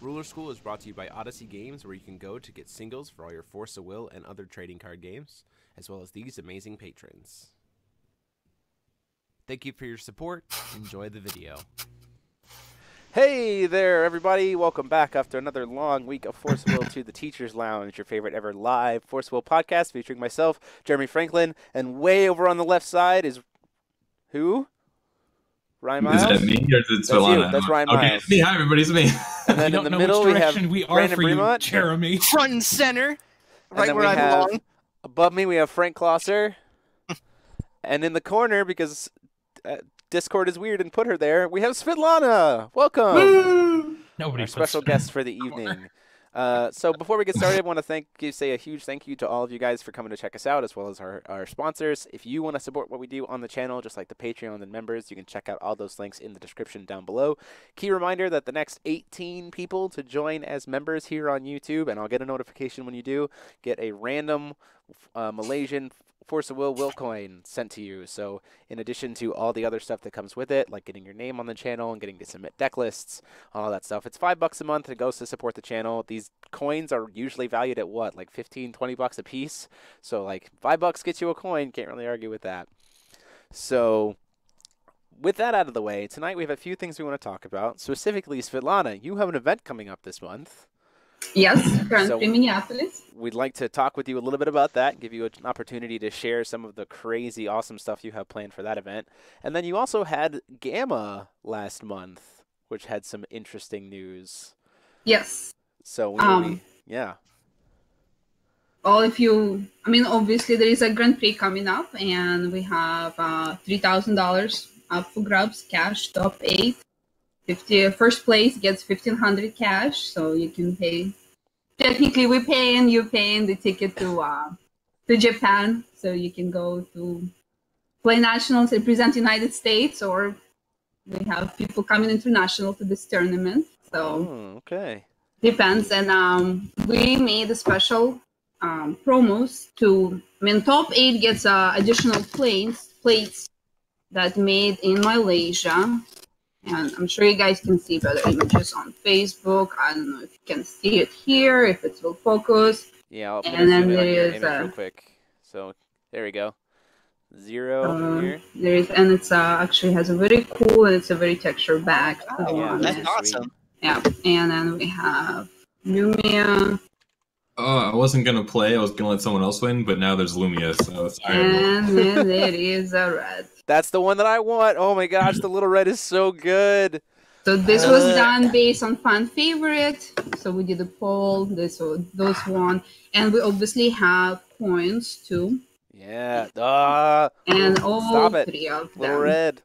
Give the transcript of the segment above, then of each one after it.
Ruler School is brought to you by Odyssey Games, where you can go to get singles for all your Force of Will and other trading card games, as well as these amazing patrons. Thank you for your support. Enjoy the video. Hey there, everybody. Welcome back after another long week of Force of Will to the Teacher's Lounge, your favorite ever live Force of Will podcast featuring myself, Jeremy Franklin, and way over on the left side is who? Ryan Miles? Is that me or is it Svitlana? That's Ryan Miles. Okay, it's me. Hi, everybody. It's me. And then in the middle, we have Brandon Bremont. Jeremy. Front and center. Right where I belong. Above me, we have Frank Klosser. And in the corner, because Discord is weird and put her there, we have Svitlana. Welcome. Woo! Nobody. Our special guest for the evening. So before we get started, I want to say a huge thank you to all of you guys for coming to check us out, as well as our sponsors. If you want to support what we do on the channel, just like the Patreon and members, you can check out all those links in the description down below. Key reminder that the next 18 people to join as members here on YouTube, and I'll get a notification when you do, get a random Malaysian Force of Will coin sent to you. So in addition to all the other stuff that comes with it, like getting your name on the channel and getting to submit deck lists, all that stuff, it's $5 a month. It goes to support the channel. These coins are usually valued at what, like 15, 20 bucks a piece. So like $5 gets you a coin. Can't really argue with that. So with that out of the way, tonight we have a few things we want to talk about. Specifically, Svitlana, you have an event coming up this month. Yes, currently Minneapolis. We'd like to talk with you a little bit about that, give you an opportunity to share some of the crazy, awesome stuff you have planned for that event. And then you also had GAMA last month, which had some interesting news. Yes. So, yeah. Well, obviously there is a Grand Prix coming up, and we have $3,000 up for grabs, cash, top 8. First place gets $1,500 cash, so you can pay. Technically, we're paying, you're paying the ticket to Japan, so you can go to play nationals, represent United States, or we have people coming international to this tournament. So okay, depends. And we made a special promos to. Top 8 gets additional plates that made in Malaysia. And I'm sure you guys can see better images on Facebook. I don't know if you can see it here, if it will focus. Yeah, and then there is real quick. So there we go. 0 here. There is, and it's actually has a very cool, and it's a very textured back. Oh, yeah, that's awesome. Yeah, and then we have Lumia. Oh, I wasn't gonna play. I was gonna let someone else win, but now there's Lumia, so it's and then there is a red. That's the one that I want. Oh my gosh, the little red is so good. So this was done based on fan favorite. So we did a poll. Those won, and we obviously have coins too. Yeah. And all 3 of them. Little red.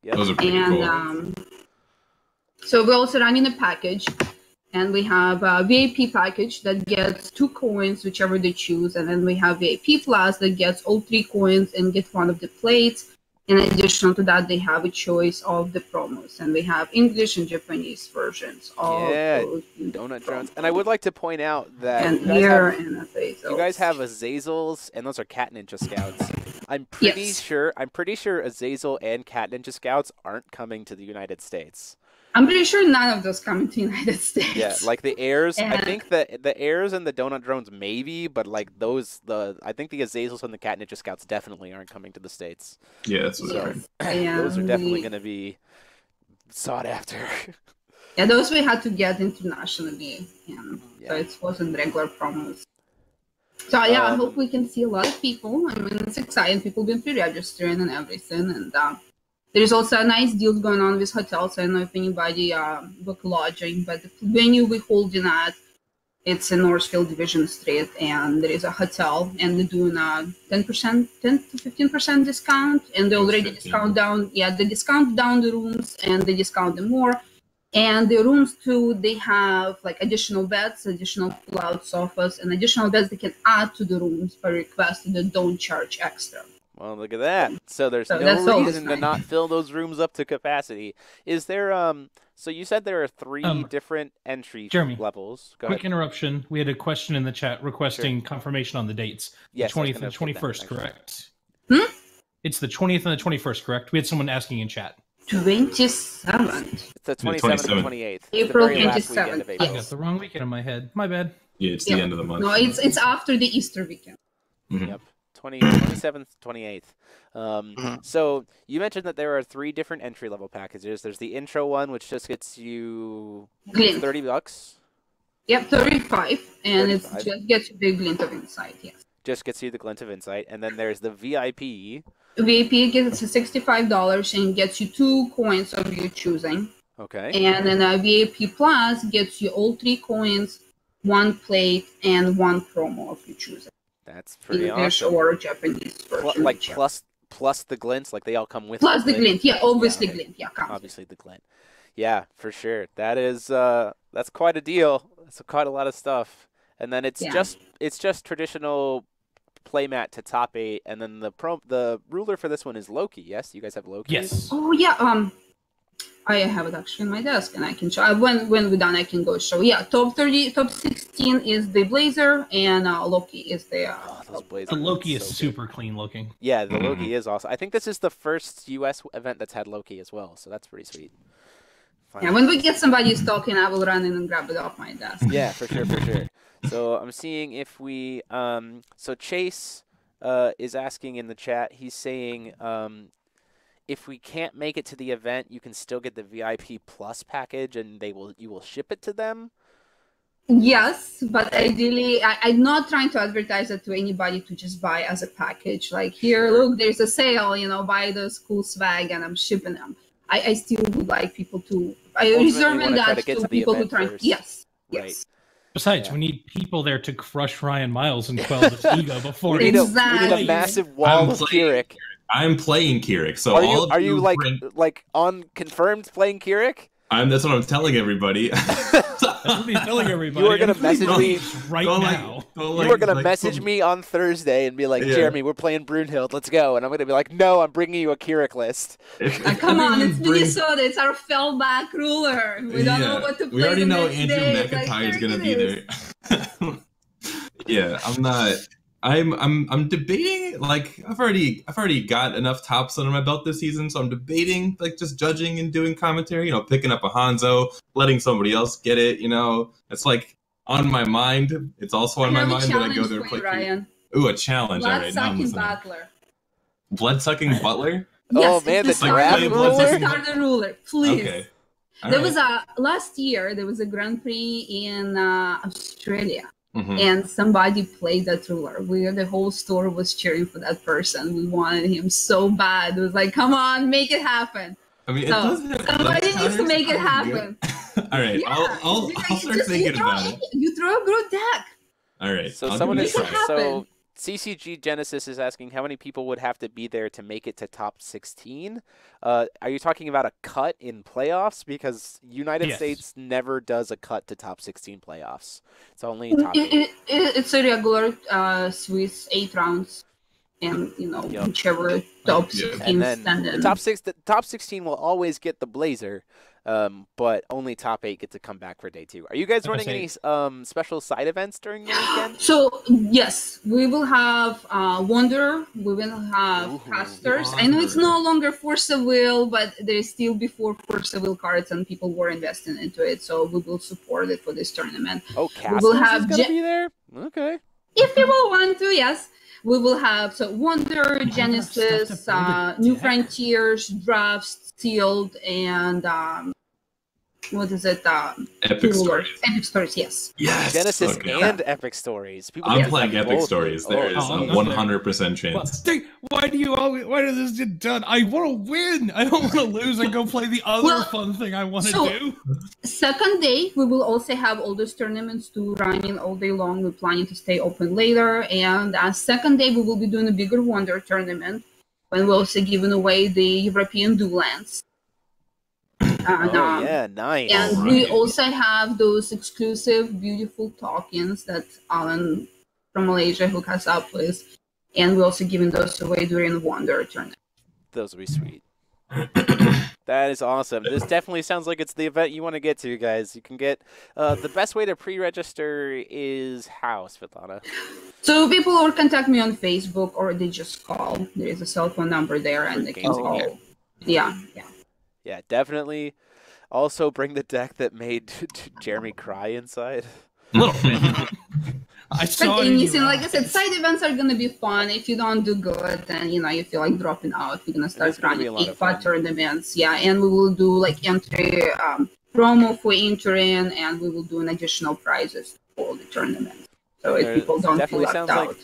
Yep. Those are pretty cool. So we're also running a package. And we have a VIP package that gets 2 coins, whichever they choose. And then we have VIP Plus that gets all 3 coins and gets 1 of the plates. In addition to that, they have a choice of the promos. And we have English and Japanese versions of those Donut Drones. And I would like to point out that you guys have Azazels, and those are Cat Ninja Scouts. I'm pretty sure Azazel and Cat Ninja Scouts aren't coming to the United States. I'm pretty sure none of those come to the United States. Yeah, like the heirs. I think that the heirs and the Donut Drones maybe, but like I think the Azazels and the Cat Ninja Scouts definitely aren't coming to the States. Yeah, that's what those are definitely going to be sought after. Yeah, those we had to get internationally, so it wasn't regular promos. So yeah, I hope we can see a lot of people. I mean, it's exciting. People been pre-registering and everything, and there's also a nice deal going on with hotels. I don't know if anybody booked lodging, but the venue we're holding at, it's in Northfield Division Street, and there is a hotel, and they're doing a 10 to 15% discount, and they already discount down. Yeah, they discount down the rooms, and they discount them more. And the rooms too, they have like additional beds, additional pull-out sofas, and additional beds they can add to the rooms per request, and they don't charge extra. Well, look at that. So there's no reason to not fill those rooms up to capacity. Is there, so you said there are 3 different entry levels. Go quick ahead. Interruption. We had a question in the chat requesting confirmation on the dates. Yes, the 20th and 21st, correct? It's the 20th and the 21st, correct? We had someone asking in chat. 27th. It's the 27th and 28th. April the very last 27th. weekend of I April. got the wrong weekend in my head. My bad. Yeah, it's the end of the month. No, it's after the Easter weekend. Yep. 27th, 28th. So you mentioned that there are 3 different entry-level packages. There's the intro one, which just gets you Glint. $30. Yep, 35, and 35. it just gets you the glint of insight, yes. Just gets you the glint of insight. And then there's the VIP. VIP gets $65 and gets you 2 coins of your choosing. Okay. And then a VIP Plus gets you all 3 coins, 1 plate, and 1 promo of your choosing. That's pretty English awesome. or Japanese version. Like plus the glints, like they all come with Plus the glint, yeah, obviously okay. glint, yeah, comes. Obviously the glint. Yeah, for sure. That is that's quite a deal. That's quite a lot of stuff. And then it's just traditional playmat to top 8, and then the ruler for this one is Loki. Yes, you guys have Loki. Yes. Oh yeah, I have it actually on my desk, and I can show. When we're done, I can go show. Yeah, top 16 is the Blazer, and Loki is the. Those blazers The Loki are is so super clean looking. good. Yeah, the Loki is awesome. I think this is the first U.S. event that's had Loki as well, so that's pretty sweet. Yeah, when we get somebody talking, I will run in and grab it off my desk. Yeah, for sure, for sure. So I'm seeing if we so Chase is asking in the chat. He's saying if we can't make it to the event, you can still get the VIP Plus package, and you will ship it to them. Yes, but ideally, I'm not trying to advertise it to anybody to just buy as a package. Like, here, look, there's a sale, buy this cool swag, and I'm shipping them. I still would like people to. I reserve that to people who try. Yes, right. yes. Besides, we need people there to crush Ryan Miles and quell his ego before we need a Exactly. massive wall of Keurig. I'm playing Keurig, so are you like on confirmed playing Keurig? That's what I'm telling everybody. That's what he's telling everybody. You are gonna message me right now. You are gonna message me on Thursday and be like, Jeremy, we're playing Brunhild, let's go. And I'm gonna be like, no, I'm bringing you a Keurig list. Come on, it's Minnesota. It's our fellback ruler. We don't know what to play. We already know next Andrew day. McIntyre is gonna be there. Yeah, I'm not. I'm debating. Like, I've already got enough tops under my belt this season, so I'm debating like just judging and doing commentary. Picking up a Hanzo, letting somebody else get it. It's like on my mind. It's also on my mind that I go there and play. Ryan. Ooh, a challenge! All right, now I'm listening. Butler. Blood-sucking butler. Oh man, the draft ruler. Starter ruler, please. Okay. There was last year. There was a Grand Prix in Australia. Mm-hmm. And somebody played that ruler. The whole store was cheering for that person. We wanted him so bad. It was like, come on, make it happen. I mean, somebody needs to make it happen. All right, Yeah, I'll start thinking about it. You throw a good deck. All right. So CCG Genesis is asking how many people would have to be there to make it to top 16. Are you talking about a cut in playoffs? Because United States never does a cut to top 16 playoffs. It's only top 8. It's a regular Swiss 8 rounds. And, whichever top 16 and then stand in. The top 16 will always get the Blazer, but only top 8 get to come back for day 2. Are you guys running any special side events during the weekend? So, yes, we will have Wanderer, we will have Casters. I know it's no longer Force of Will, but there's still before Force of Will cards and people were investing into it, so we will support it for this tournament. Oh, Casters is going to be there? Okay. If people want to, yes. We will have Wonder, Genesis, New Frontiers, Drafts, Sealed, and what is it? Epic Stories. Epic Stories, yes. Yes. Genesis and Epic Stories. I'm playing Epic Stories. There is a 100% chance. Why does this get done? I want to win. I don't want to lose and go play the other fun thing I want to do. Second day, we will also have all those tournaments to running all day long. We're planning to stay open later. And second day, we will be doing a bigger Wonder tournament when we're also giving away the European Dual Lands. Nice. And we also have those exclusive, beautiful tokens that Alan from Malaysia hooked us up with. And we're also giving those away during the Wonder tournament. Those will be sweet. That is awesome. This definitely sounds like it's the event you want to get to, guys. You can get the best way to pre-register is how, Svitlana? So people will contact me on Facebook or they just call. There is a cell phone number there and they can call. Yeah. Yeah, definitely. Also bring the deck that made Jeremy cry inside. A little bit. I saw it. Like I said, side events are gonna be fun. If you don't do good, then you feel like dropping out. We're gonna start running 8-pot tournaments. Yeah, and we will do like entry promo for entering, and we will do an additional prizes for the tournament. So if people don't feel left out.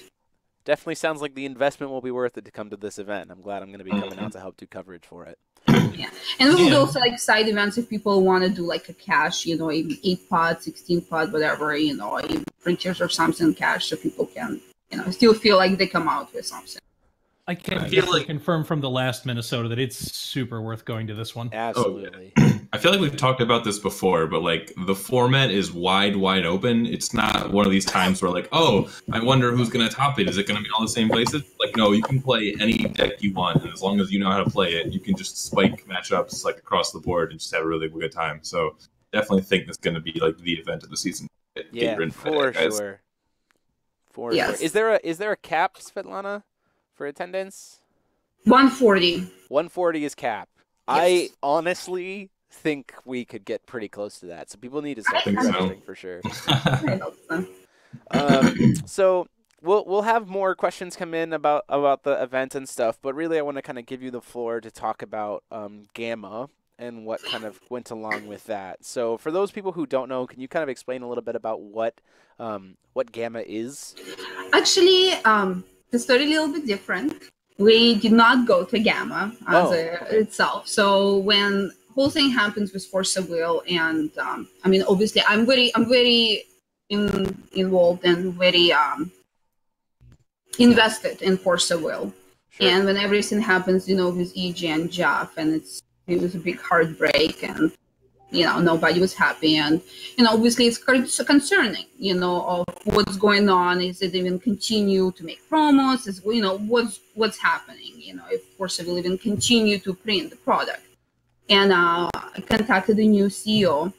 Definitely sounds like the investment will be worth it to come to this event. I'm glad I'm going to be coming out to help do coverage for it. Yeah, and we will do also like side events if people want to do like a cash, 8-pot, 16-pot, whatever, printers or something cash, so people can, still feel like they come out with something. I can confirm from the last Minnesota that it's super worth going to this one. Absolutely. Oh, yeah. I feel like we've talked about this before, but like the format is wide open. It's not one of these times where like, oh, I wonder who's going to top it. Is it going to be all the same places? Like, no, you can play any deck you want, and as long as you know how to play it, you can just spike matchups like across the board and just have a really good time. So definitely think it's going to be like the event of the season. Yeah, for sure. For sure. Is there a cap, Svitlana, for attendance? 140. 140 is cap. Yes. I honestly think we could get pretty close to that. So people need to start registering for sure. I hope so. So we'll have more questions come in about the event and stuff, but really I want to kind of give you the floor to talk about GAMA and what kind of went along with that. So for those people who don't know, can you kind of explain a little bit about what GAMA is? Actually, the story a little bit different. We did not go to GAMA itself. So when whole thing happens with Force of Will, and obviously I'm very involved and very invested in Force of Will. Sure. And when everything happens, with EG and Jeff, and it was a big heartbreak, and nobody was happy, and obviously it's concerning, of what's going on. Is it even continue to make promos? Is what's happening? If Force of Will even continue to print the product. And I contacted the new CEO,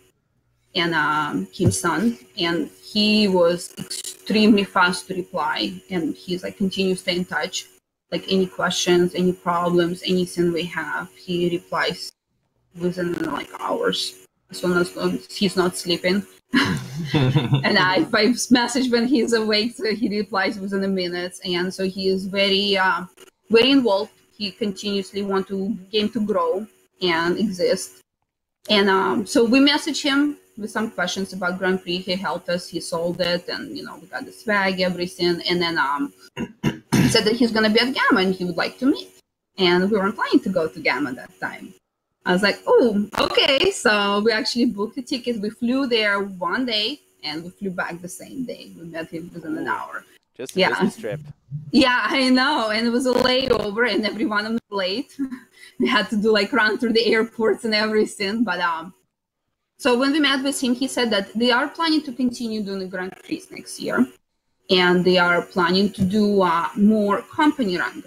and Kim's son, and he was extremely fast to reply, and he's like, continue to stay in touch. Like any questions, any problems, anything we have, he replies within like hours, as soon as he's not sleeping. And if I message when he's awake, so he replies within a minute. And so he is very, very involved. He continuously wants the game to grow and exist. And so we messaged him with some questions about Grand Prix. He helped us. He sold it, and we got the swag, everything. And then he said that he's going to be at GAMA and he would like to meet. And we weren't planning to go to GAMA that time. I was like, oh, okay. So we actually booked a ticket. We flew there one day and we flew back the same day. We met him within an hour. Just a business trip. Yeah, I know. And it was a layover and everyone was late. We had to do run through the airports and everything. But so when we met with him, he said that they are planning to continue doing the Grand Prix next year. And they are planning to do more company run.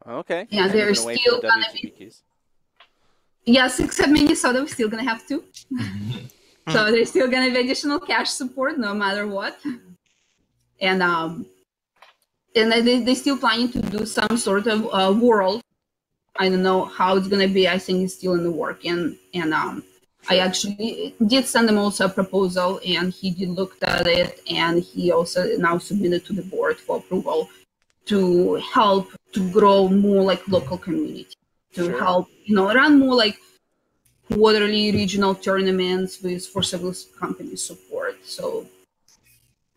Okay. Yeah, they're still going to be. Yes, except Minnesota, we're still going to have two. So there's still going to be additional cash support no matter what. And they're still planning to do some sort of world. I don't know how it's going to be. I think it's still in the work. And I actually did send him also a proposal, and he did look at it, and he also now submitted to the board for approval to help to grow more local community. To help, run more quarterly regional tournaments with Force of Will company support. So,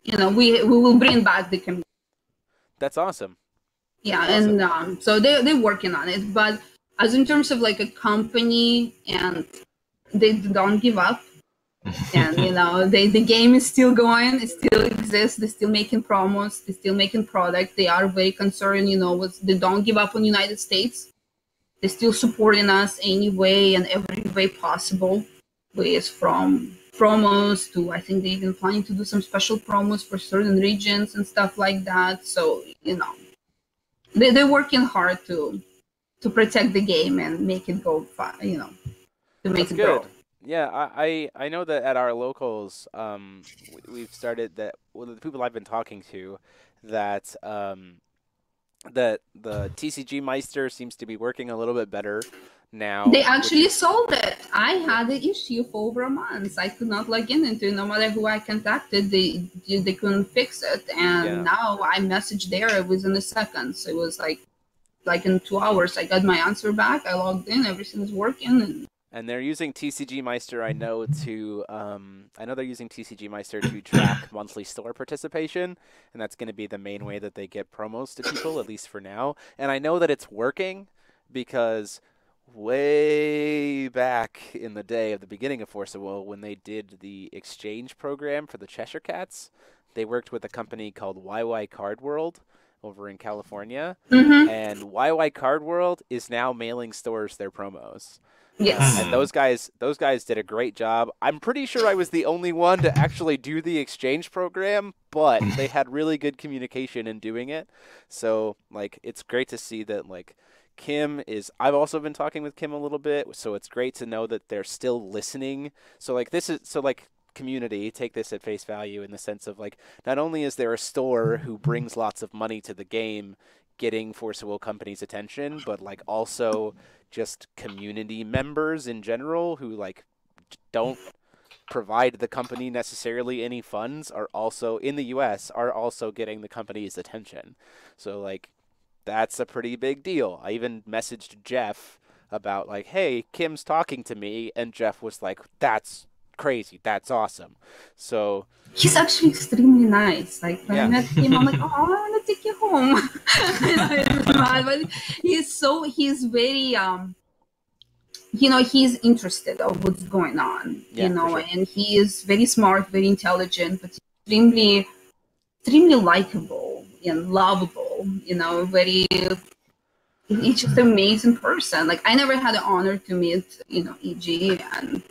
we will bring back the community. That's awesome. Yeah, awesome. And so they're working on it. But as in terms of a company, and they don't give up. And, the game is still going. It still exists. They're still making promos. They're still making product. They are very concerned, they don't give up on the United States. They're still supporting us any way and every way possible, with from promos to, I think they're even planning to do some special promos for certain regions and stuff like that. So, they're working hard to to protect the game and make it go fun, to make it grow. Yeah, I know that at our locals, we've started that. Well, the people I've been talking to, that that the TCG Meister seems to be working a little bit better now. They actually sold it. I had the issue for over a month. I could not log into it. No matter who I contacted, they couldn't fix it. And now I messaged there within a second. So it was like in 2 hours, I got my answer back. I logged in. Everything's working. And they're using TCG Meister, I know, they're using TCG Meister to track monthly store participation, and that's going to be the main way that they get promos to people, at least for now. And I know that it's working because way back in the day, at the beginning of Force of Will, when they did the exchange program for the Cheshire Cats, they worked with a company called YY Card World over in California, and YY Card World is now mailing stores their promos. Yes. And those guys did a great job. I'm pretty sure I was the only one to actually do the exchange program, but they had really good communication in doing it. So, it's great to see that, Kim is... I've also been talking with Kim a little bit, so it's great to know that they're still listening. So, community, take this at face value in the sense of, not only is there a store who brings lots of money to the game, getting Force of Will Company's attention, but, also just community members in general who don't provide the company necessarily any funds are also in the US are also getting the company's attention. So that's a pretty big deal. I even messaged Jeff about hey, Kim's talking to me, and Jeff was like, that's crazy, that's awesome. So he's actually extremely nice. When I met him, I'm like, oh, I want to take you home. But he's very, he's interested of what's going on, and he is very smart, very intelligent, but extremely, extremely likable and lovable, he's just an amazing person. I never had the honor to meet, EG, and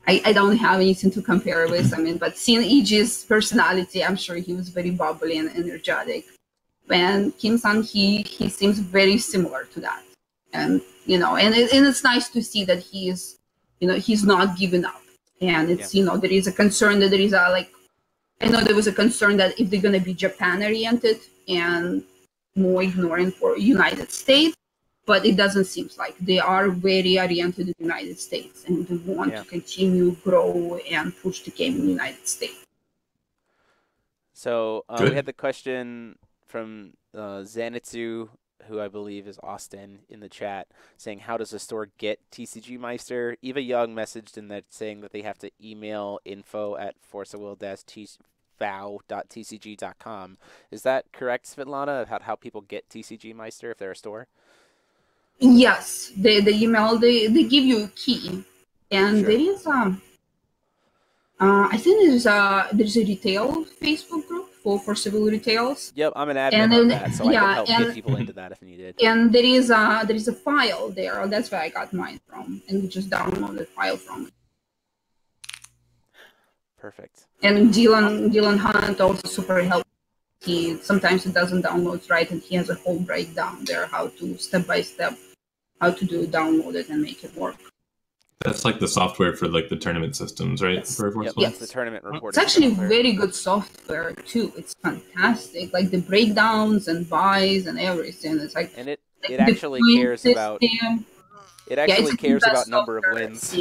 I don't have anything to compare with. But seeing EG's personality, I'm sure he was very bubbly and energetic. And Kim-san, he seems very similar to that. And, and it's nice to see that he's not giving up. And it's, there is a concern that there is I know there was a concern that if they're going to be Japan-oriented and more ignoring for United States, but it doesn't seem like they are very oriented in the United States, and they want to continue, grow, and push the game in the United States. So we had the question from Zanitsu, who I believe is Austin, in the chat, saying, how does the store get TCG Meister? Eva Young messaged in that saying that they have to email info@forceofwill-tcg.com. Is that correct, Svitlana, about how people get TCG Meister if they're a store? Yes, the email, they give you a key, and there is I think there's a retail Facebook group for civil retails. Yep, I'm an admin on that, so I can help get people into that if needed. And there is a file there. That's where I got mine from, and we just downloaded the file from it. Perfect. And Dylan Hunt also super helpful. Sometimes he doesn't download right, and he has a whole breakdown there how to step by step how to download it and make it work. That's the software for the tournament systems, right? Yes. Yes, the tournament reporting. It's actually very good software too. It's fantastic, the breakdowns and buys and everything. It's and it actually cares about number of wins.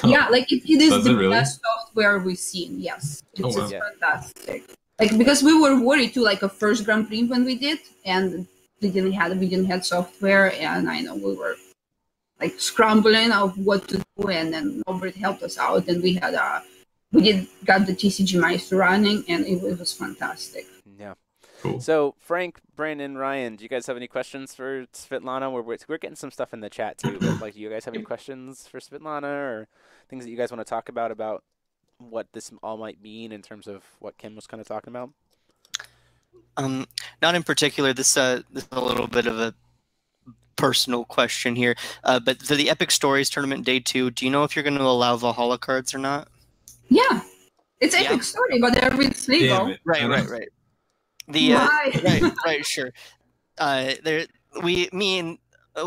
Yeah, it is the really? best software we've seen. Yes, it's fantastic. Because we were worried too, a first Grand Prix when we did, and we didn't have software, and I know we were scrambling of what to do, and then Robert helped us out, and we got the TCG Meister running, and it was fantastic. Yeah. Cool. So Frank, Brandon, Ryan, do you guys have any questions for Svitlana? We're getting some stuff in the chat too, but do you guys have any questions for Svitlana or things that you guys want to talk about what this all might mean in terms of what Kim was kind of talking about? Not in particular. This is a little bit of a personal question here. But for the Epic Stories Tournament Day 2, do you know if you're going to allow Valhalla cards or not? Yeah. It's Epic Story, but everything's legal. Right. Right, sure. Me and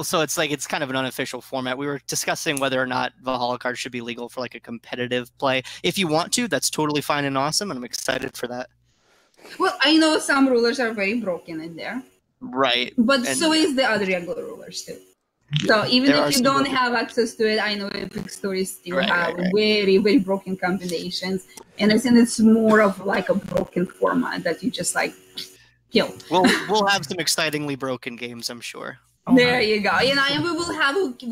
So it's like it's kind of an unofficial format. We were discussing whether or not Valhalla cards should be legal for like a competitive play. If you want to, that's totally fine and awesome, and I'm excited for that. Well, I know some rulers are very broken in there. Right. But And- so is the other regular rulers too. So even There are if you some don't broken- have access to it, I know Epic Stories still Right, have right. very, very broken combinations. And I think it's more of like a broken format that you just like kill. We'll have some excitingly broken games, I'm sure. There you go. You know, and we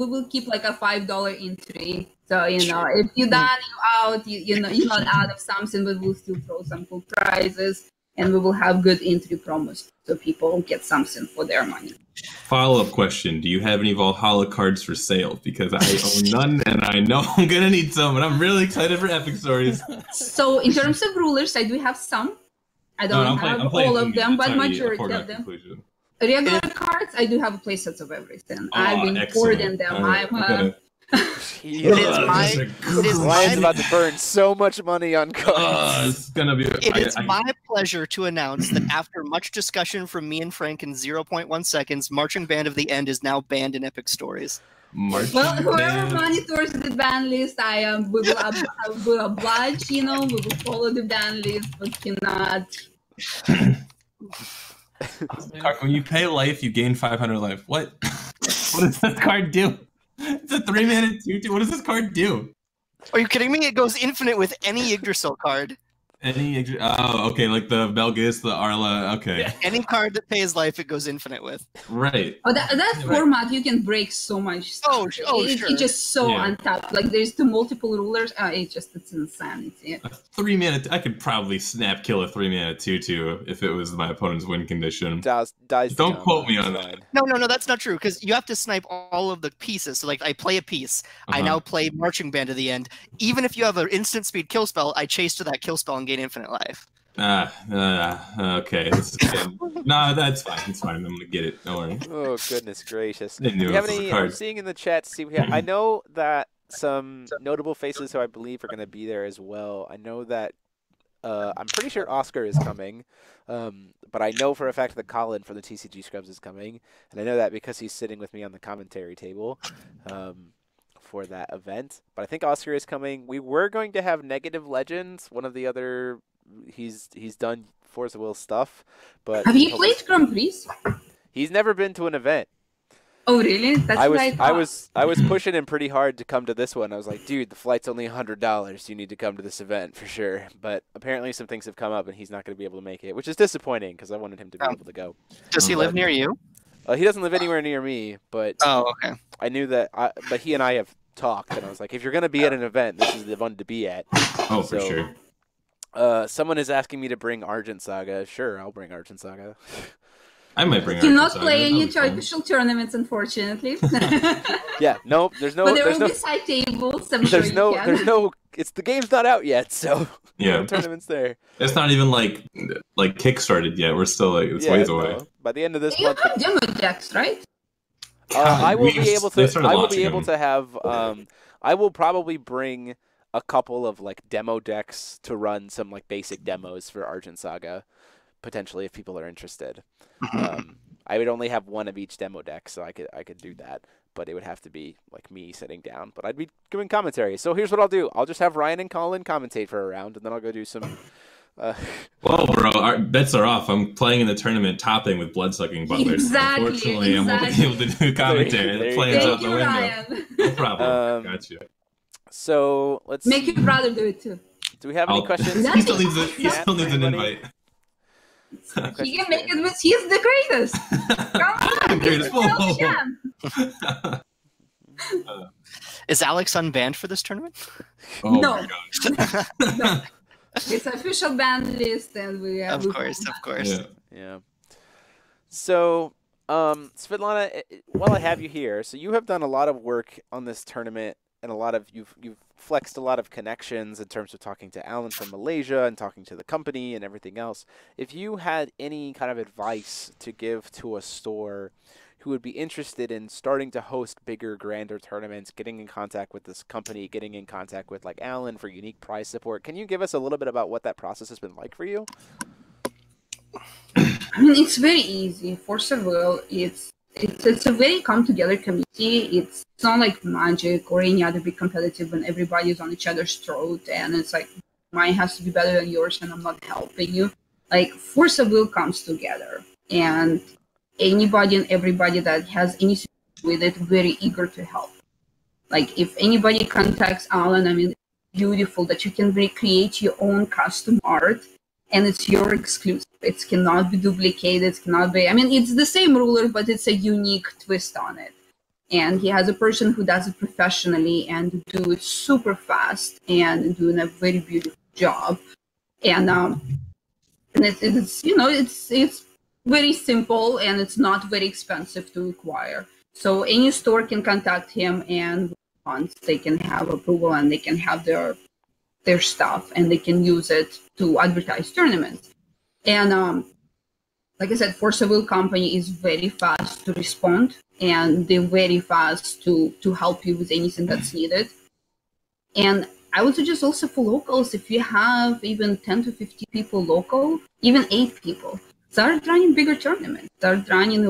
will keep like a $5 entry. So you know, if you're done, you're out. You know, you're not out of something, but we'll still throw some cool prizes, and we will have good entry promos so people get something for their money. Follow-up question: do you have any Valhalla cards for sale? Because I own none, and I know I'm gonna need some, and I'm really excited for Epic Stories. So in terms of rulers, I do have some. I don't have all of them, but majority of them. Conclusion. Regular cards, I do have playsets of everything. I've been excellent. hoarding them. All right, I'm Ryan's about to burn so much money on cards. it's gonna be. It is my pleasure to announce that after much discussion from me and Frank in 0.1 seconds, Marching Band of the End is now banned in Epic Stories. well, whoever monitors the ban list, we will oblige, you know, we will follow the ban list, but cannot. When you pay life, you gain 500 life. What? What does this card do? It's a 3-mana 2/2. What does this card do? Are you kidding me? It goes infinite with any Yggdrasil card. Okay, like the Belgis, the Arla. Okay, Any card that pays life, it goes infinite with. right. Oh, that format, you can break so much stuff. Sure. It's just so untapped. Like, there's two multiple rulers. It's insanity. A 3-mana. I could probably snap kill a 3-mana 2/2 if it was my opponent's win condition. Dies Don't quote me on that. No, that's not true, because you have to snipe all of the pieces. So, like, I play a piece. I now play Marching Band to the end. Even if you have an instant speed kill spell, I chase to that kill spell and gain infinite life. Okay. This is good. No, that's fine. It's fine. I'm gonna get it. Don't worry. Oh, goodness gracious. Didn't Do know you have it was a any? card. I'm seeing in the chat. I know that some notable faces who I believe are going to be there as well. I know that I'm pretty sure Oscar is coming, but I know for a fact that Colin from the TCG Scrubs is coming, and I know that because he's sitting with me on the commentary table for that event. But I think Oscar is coming. We were going to have Negative Legends, one of the other. He's done Force of Will stuff, but Have you played Grand Prix? he's never been to an event. Oh, really? That's what I thought. I was pushing him pretty hard to come to this one. I was like, dude, the flight's only $100. You need to come to this event for sure. But apparently some things have come up and he's not going to be able to make it, which is disappointing because I wanted him to be able to go. Does he live near you? He doesn't live anywhere near me, but Oh, okay. I knew that. But he and I have talked, and I was like, if you're going to be at an event, this is the one to be at. Oh, for sure. Someone is asking me to bring Argent Saga. Sure, I'll bring Argent Saga. I might bring. Cannot play any official tournaments, unfortunately. Yeah, nope. There's no. But there There's will no. be side tables. I'm There's sure you no. can. There's no. It's the game's not out yet, so Yeah. no tournaments there. It's not even like kickstarted yet. We're still like it's ways away. No. By the end of this You month, have demo decks, right? I will be able they to. started I will launching be able them. to have. I will probably bring a couple of like demo decks to run some like basic demos for Argent Saga, potentially if people are interested. I would only have one of each demo deck, so I could do that. But it would have to be like me sitting down. But I'd be doing commentary. So here's what I'll do. I'll just have Ryan and Colin commentate for a round, and then I'll go do some. Well, bro, our bets are off. I'm playing in the tournament, topping with bloodsucking butlers. Exactly, Unfortunately, I won't be able to do commentary. There The you plan's go. out Thank the you, window. Ryan. No problem. Got you. So let's. Make see. your brother do it too. Do we have any questions? He still needs Yeah, an anybody? invite. He can make it with. He's the greatest. Come on, Greatest. he's Whoa. the champ. Is Alex unbanned for this tournament? Oh No. my gosh. No. It's official ban list, and we have. Of course. Yeah. Yeah. So, Svitlana, while I have you here, so you have done a lot of work on this tournament, and you've flexed a lot of connections in terms of talking to Alan from Malaysia and talking to the company and everything else. If you had any kind of advice to give to a store who would be interested in starting to host bigger, grander tournaments, getting in contact with this company, getting in contact with like Alan for unique prize support, can you give us a little bit about what that process has been like for you? I mean, it's very easy. First of all, it's it's a very come together community. It's not like Magic or any other big competitive when everybody's on each other's throat and it's like mine has to be better than yours and I'm not helping you. Like Force of Will comes together and anybody and everybody that has anything to do with it very eager to help. Like if anybody contacts Alan, I mean, it's beautiful that you can recreate your own custom art and it's your exclusive. It cannot be duplicated. It cannot be, I mean, it's the same ruler, but it's a unique twist on it. And he has a person who does it professionally and do it super fast and doing a very beautiful job. And it's you know, it's very simple and it's not very expensive to acquire. So any store can contact him and once they can have approval and they can have their stuff and they can use it to advertise tournaments. And like I said, Force of Will Company is very fast to respond and they're very fast to help you with anything that's needed. And I would suggest also for locals, if you have even 10 to 50 people local, even 8 people, start running bigger tournaments. Start running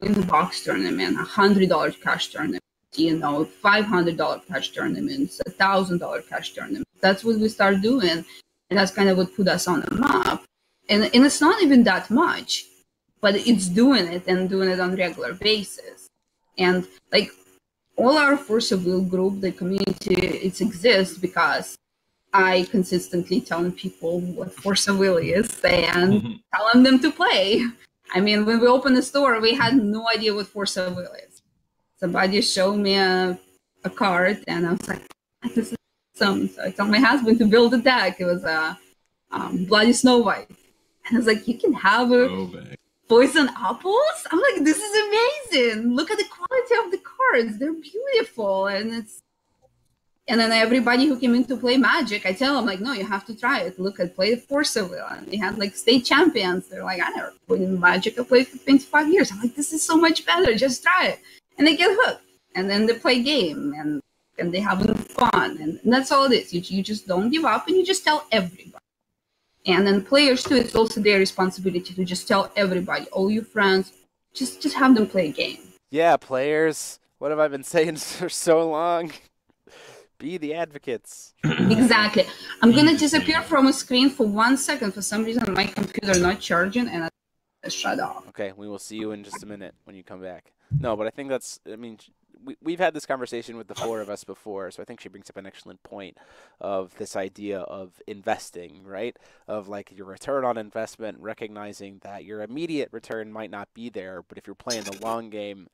in the box tournament, $100 cash tournament, you know, $500 cash tournaments, $1,000 cash tournaments. That's what we start doing. And that's kind of what put us on the map. And it's not even that much, but it's doing it and doing it on a regular basis. And like all our Force of Will group, the community, it exists because I consistently telling people what Force of Will is and telling them to play. I mean, when we opened the store, we had no idea what Force of Will is. Somebody showed me a card and I was like, this is awesome. So I told my husband to build a deck. It was a Bloody Snow White. And I was like, you can have poison apples? I'm like, this is amazing. Look at the quality of the cards. They're beautiful. And then everybody who came in to play Magic, I tell them, like, no, you have to try it. Look at play Force of Will. And they had like state champions. They're like, I never played in Magic. I played for 25 years. I'm like, this is so much better. Just try it. And they get hooked. And then they play game and they have fun. And that's all it is. You just don't give up and you just tell everybody. And then players too, it's also their responsibility to just tell everybody, all your friends, just have them play a game. Yeah, players. What have I been saying for so long? Be the advocates. Exactly. I'm going to disappear from a screen for 1 second. For some reason, my computer not charging and I shut off. Okay, we will see you in just a minute when you come back. No, but I think that's, I mean, we've had this conversation with the four of us before, so I think she brings up an excellent point of this idea of investing, right? Of like your return on investment, recognizing that your immediate return might not be there, but if you're playing the long game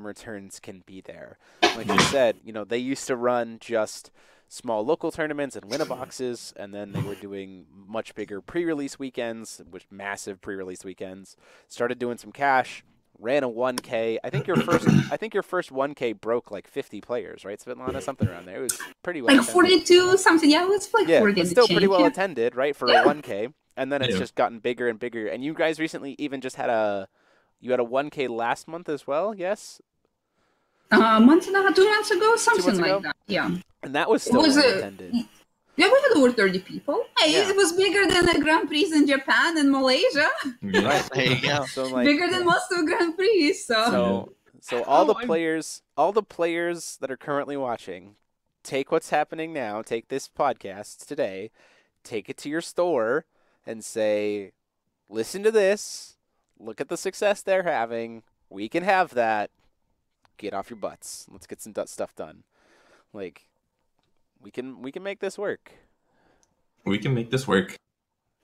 returns can be there. Like you said, you know, they used to run just small local tournaments and winner boxes, and then they were doing much bigger pre-release weekends, which massive pre-release weekends. Started doing some cash. Ran a 1K. I think your first 1K broke like 50 players, right, Svitlana? Something around there. It was pretty well like attended. 42 something. Yeah, it was like 40. But still pretty well attended, right, for a 1K. And then it's just gotten bigger and bigger. And you guys recently even just had a 1K last month as well, yes? Month and a half, 2 months ago, something like that. Yeah. And that was still well attended. Yeah, we had over 30 people. Hey, it was bigger than the Grand Prix in Japan and Malaysia. Right, there you go. So, like, bigger than most of the Grand Prix. So all the players that are currently watching, take what's happening now, take this podcast today, take it to your store, and say, listen to this, look at the success they're having. We can have that. Get off your butts. Let's get some stuff done. Like. We can make this work. We can make this work.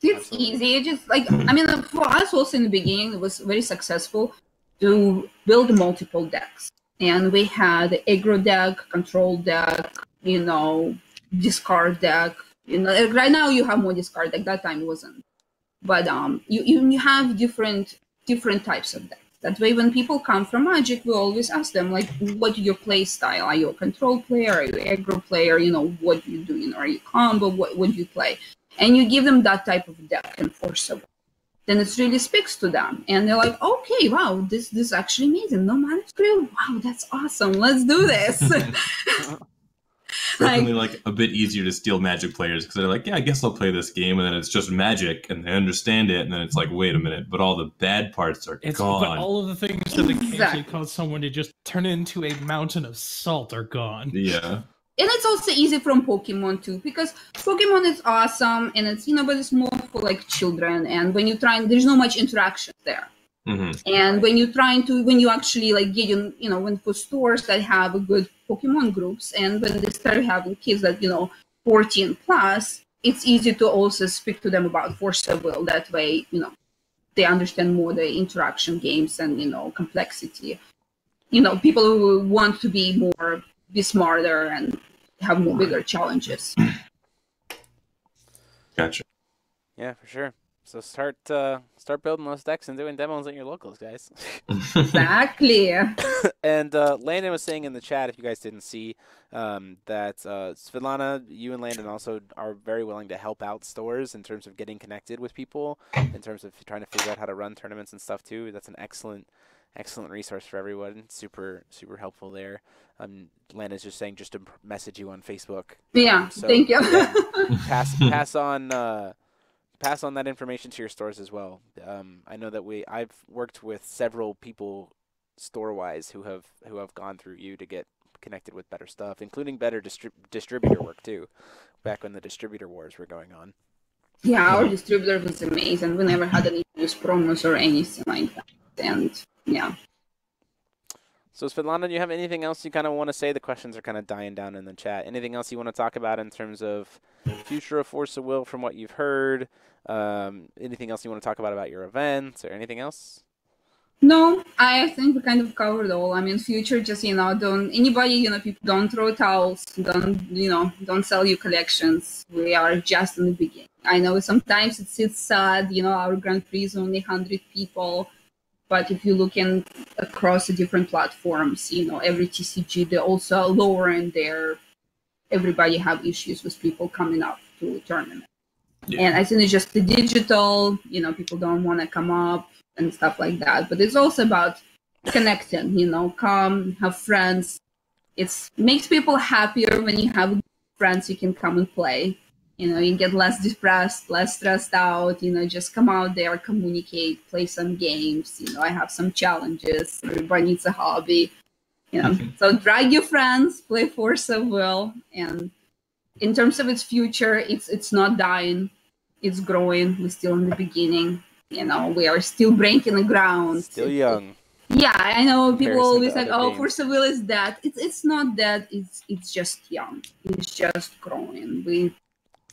It's easy. It just like I mean, for us also in the beginning, it was very successful to build multiple decks, and we had the aggro deck, control deck, you know, discard deck. You know, right now you have more discard deck. That time it wasn't, but you have different types of decks. That way, when people come from Magic, we always ask them, like, what is your play style? Are you a control player? Are you an aggro player? You know, what do you do? You know, are you combo? What do you play? And you give them that type of deck and Force of Will. Then it really speaks to them. And they're like, okay, wow, this is actually amazing. No mana screw? Wow, that's awesome. Let's do this. definitely like a bit easier to steal Magic players because they're like, yeah, I guess I'll play this game, and then it's just Magic, and they understand it, and then it's like, wait a minute, but all the bad parts are gone. But all of the things that occasionally cause someone to just turn into a mountain of salt are gone. Yeah. And it's also easy from Pokemon too, because Pokemon is awesome, and it's, but it's more for like children, and when you try, there's not much interaction there. Mm-hmm. And when you actually like get when for stores that have a good Pokemon groups, and when they start having kids that 14 plus, it's easy to also speak to them about Force of Will. That way, they understand more the interaction games and complexity. People who want to be smarter and have more bigger challenges. Gotcha. Yeah, for sure. So start building those decks and doing demos at your locals, guys. Exactly. And Landon was saying in the chat, if you guys didn't see, that Svitlana, you and Landon also are very willing to help out stores in terms of getting connected with people, in terms of trying to figure out how to run tournaments and stuff too. That's an excellent resource for everyone. Super helpful there. Landon's just saying just to message you on Facebook. Yeah, so, thank you. Yeah, pass on that information to your stores as well. I know that I've worked with several people store-wise who have gone through you to get connected with better stuff, including better distributor work too, back when the distributor wars were going on. Yeah, our distributor was amazing. We never had any use promos or anything like that. And yeah. So Svitlana, do you have anything else you kind of want to say? The questions are kind of dying down in the chat. Anything else you want to talk about in terms of Future of Force of Will from what you've heard? Anything else you want to talk about your events or anything else? No, I think we kind of covered all. I mean, Future, just, don't, anybody, people don't throw towels, don't sell your collections. We are just in the beginning. I know sometimes it's sad, our Grand Prix is only 100 people. But if you look across the different platforms, every TCG, they're also lowering everybody have issues with people coming up to a tournament. Yeah. And I think it's just the digital, people don't want to come up and stuff like that. But it's also about connecting, come, have friends. It makes people happier when you have friends you can come and play. You get less depressed, less stressed out, just come out there, communicate, play some games. I have some challenges. Everybody needs a hobby, So drag your friends, play Force of Will. And in terms of its future, it's not dying. It's growing. We're still in the beginning. We are still breaking the ground. Still young. Yeah, I know people always like, oh, Force of Will is dead. It's not dead. It's just young. It's just growing.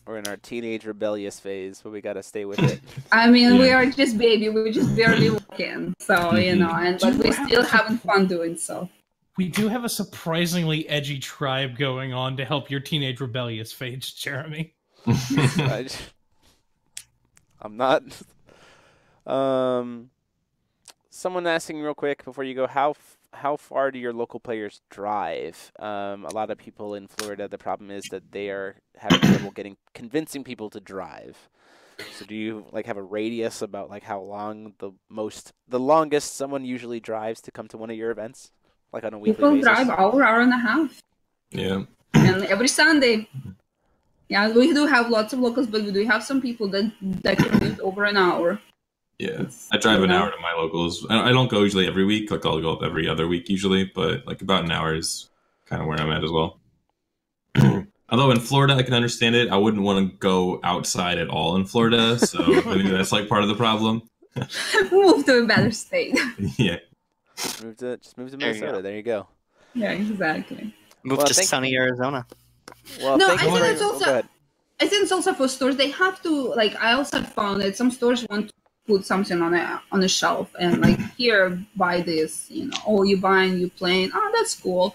We're in our teenage rebellious phase, but we got to stay with it. I mean, we are just baby. We're just barely walking. So, but we're still having fun doing so. We do have a surprisingly edgy tribe going on to help your teenage rebellious phase, Jeremy. I'm not. Someone asking real quick before you go, how far do your local players drive? A lot of people in Florida, the problem is that they are having trouble convincing people to drive. So do you have a radius about how long the longest someone usually drives to come to one of your events, on a weekly basis? People drive hour and a half. Yeah. And every Sunday. Yeah, we do have lots of locals, but we do have some people that commute over an hour. Yeah, I drive an hour to my locals. I don't go usually every week. I'll go up every other week usually, but about an hour is kind of where I'm at as well. Although in Florida, I can understand it. I wouldn't want to go outside at all in Florida, so maybe that's part of the problem. Move to a better state. Yeah. Just move to Minnesota. There you go. Yeah, exactly. Move to sunny Arizona. Well, no, I think it's also. I think it's also for stores. They have to I also found that some stores want to put something on a shelf and here, buy this. You buying, you playing. Oh, that's cool.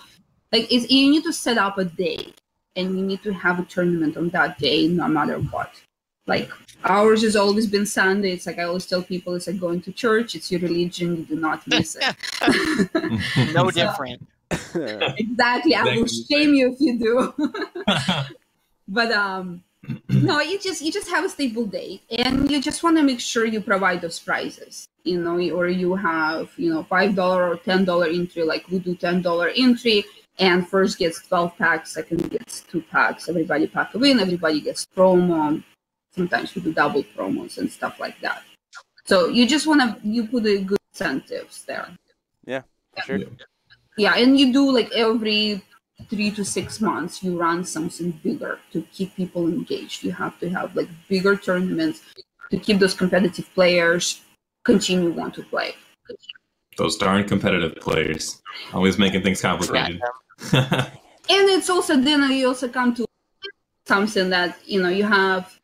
You need to set up a day, and you need to have a tournament on that day, no matter what. Ours has always been Sunday. It's I always tell people, it's like going to church. It's your religion. You do not miss it. No different. Exactly. I will shame you if you do. But no, you just have a stable date, and you just want to make sure you provide those prizes, or you have $5 or $10 entry. We do $10 entry. And first gets 12 packs, second gets 2 packs. Everybody pack a win, everybody gets promo. Sometimes we do double promos and stuff like that. So you just you put a good incentives there. Yeah, for sure. Yeah, and you do like every 3 to 6 months, you run something bigger to keep people engaged. You have to have like bigger tournaments to keep those competitive players continue want to play. Those darn competitive players, always making things complicated. And it's also then you also come to something that you have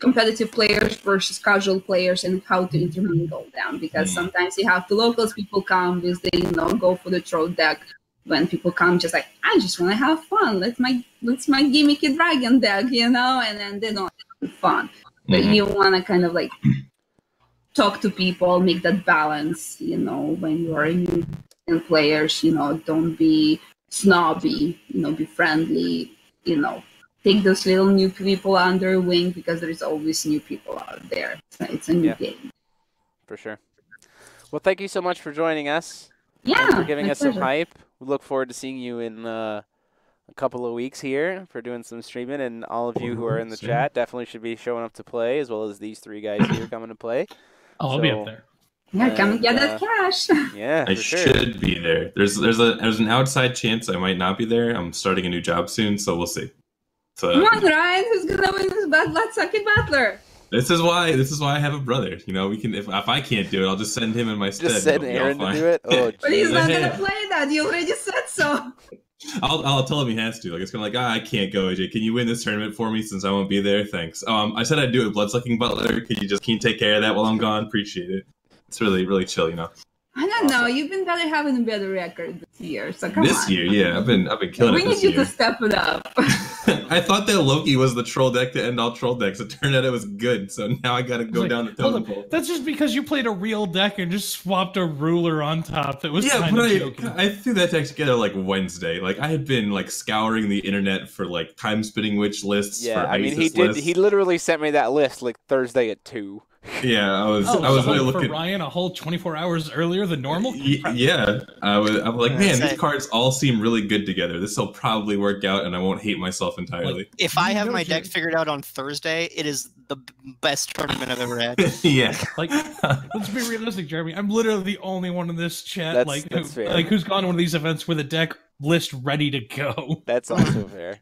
competitive players versus casual players and how to intermingle them, because sometimes you have the locals people come with the go for the troll deck. When people come just like, I just want to have fun, let's my gimmicky dragon deck, and then they don't have fun. But you want to kind of like talk to people, make that balance, when you are new players, don't be snobby, be friendly, take those little new people under your wing, because there's always new people out there. It's a new game. For sure. Well, thank you so much for joining us. Yeah. And for giving us pleasure. some hype. We look forward to seeing you in a couple of weeks here for doing some streaming, and all of you who are in the chat definitely should be showing up to play, as well as these 3 guys here coming to play. I'll be up there. Yeah, come and get that cash. Yeah, I for sure. should be there. There's an outside chance I might not be there. I'm starting a new job soon, so we'll see. So, Come on, Ryan, who's gonna win this bad blood sucking battler? This is why I have a brother. We can if I can't do it, I'll just send him in my stead. Just send Aaron to do it? Oh, But he's not gonna play that. You already said so. I'll tell him he has to. Like, it's kind of like, I can't go, AJ. Can you win this tournament for me since I won't be there? Thanks. I said I'd do it. Bloodsucking Butler. Can you take care of that while I'm gone? Appreciate it. It's really, really chill, I don't know. You've been having a better record this year, so come on. This year, yeah, I've been killing We it this need you year. to step it up. I thought that Loki was the troll deck to end all troll decks. It turned out it was good, so now I gotta go down the totem pole. That's just because you played a real deck and just swapped a ruler on top. That was Yeah, kind but of joking. I threw that deck together like Wednesday. Like, I had been like scouring the internet for like time spinning witch lists. yeah, for I mean, Isis he did. lists. He literally sent me that list like Thursday at 2. Yeah, I was so really for looking. Ryan a whole 24 hours earlier than normal. Yeah, I'm like, man, Say- these cards all seem really good together. This will probably work out, and I won't hate myself entirely. If I have my Jerry. deck figured out on Thursday, it is the best tournament I've ever had. Yeah, Like, let's be realistic, Jeremy. I'm literally the only one in this chat That's fair. who's gone to one of these events with a deck list ready to go. That's also fair.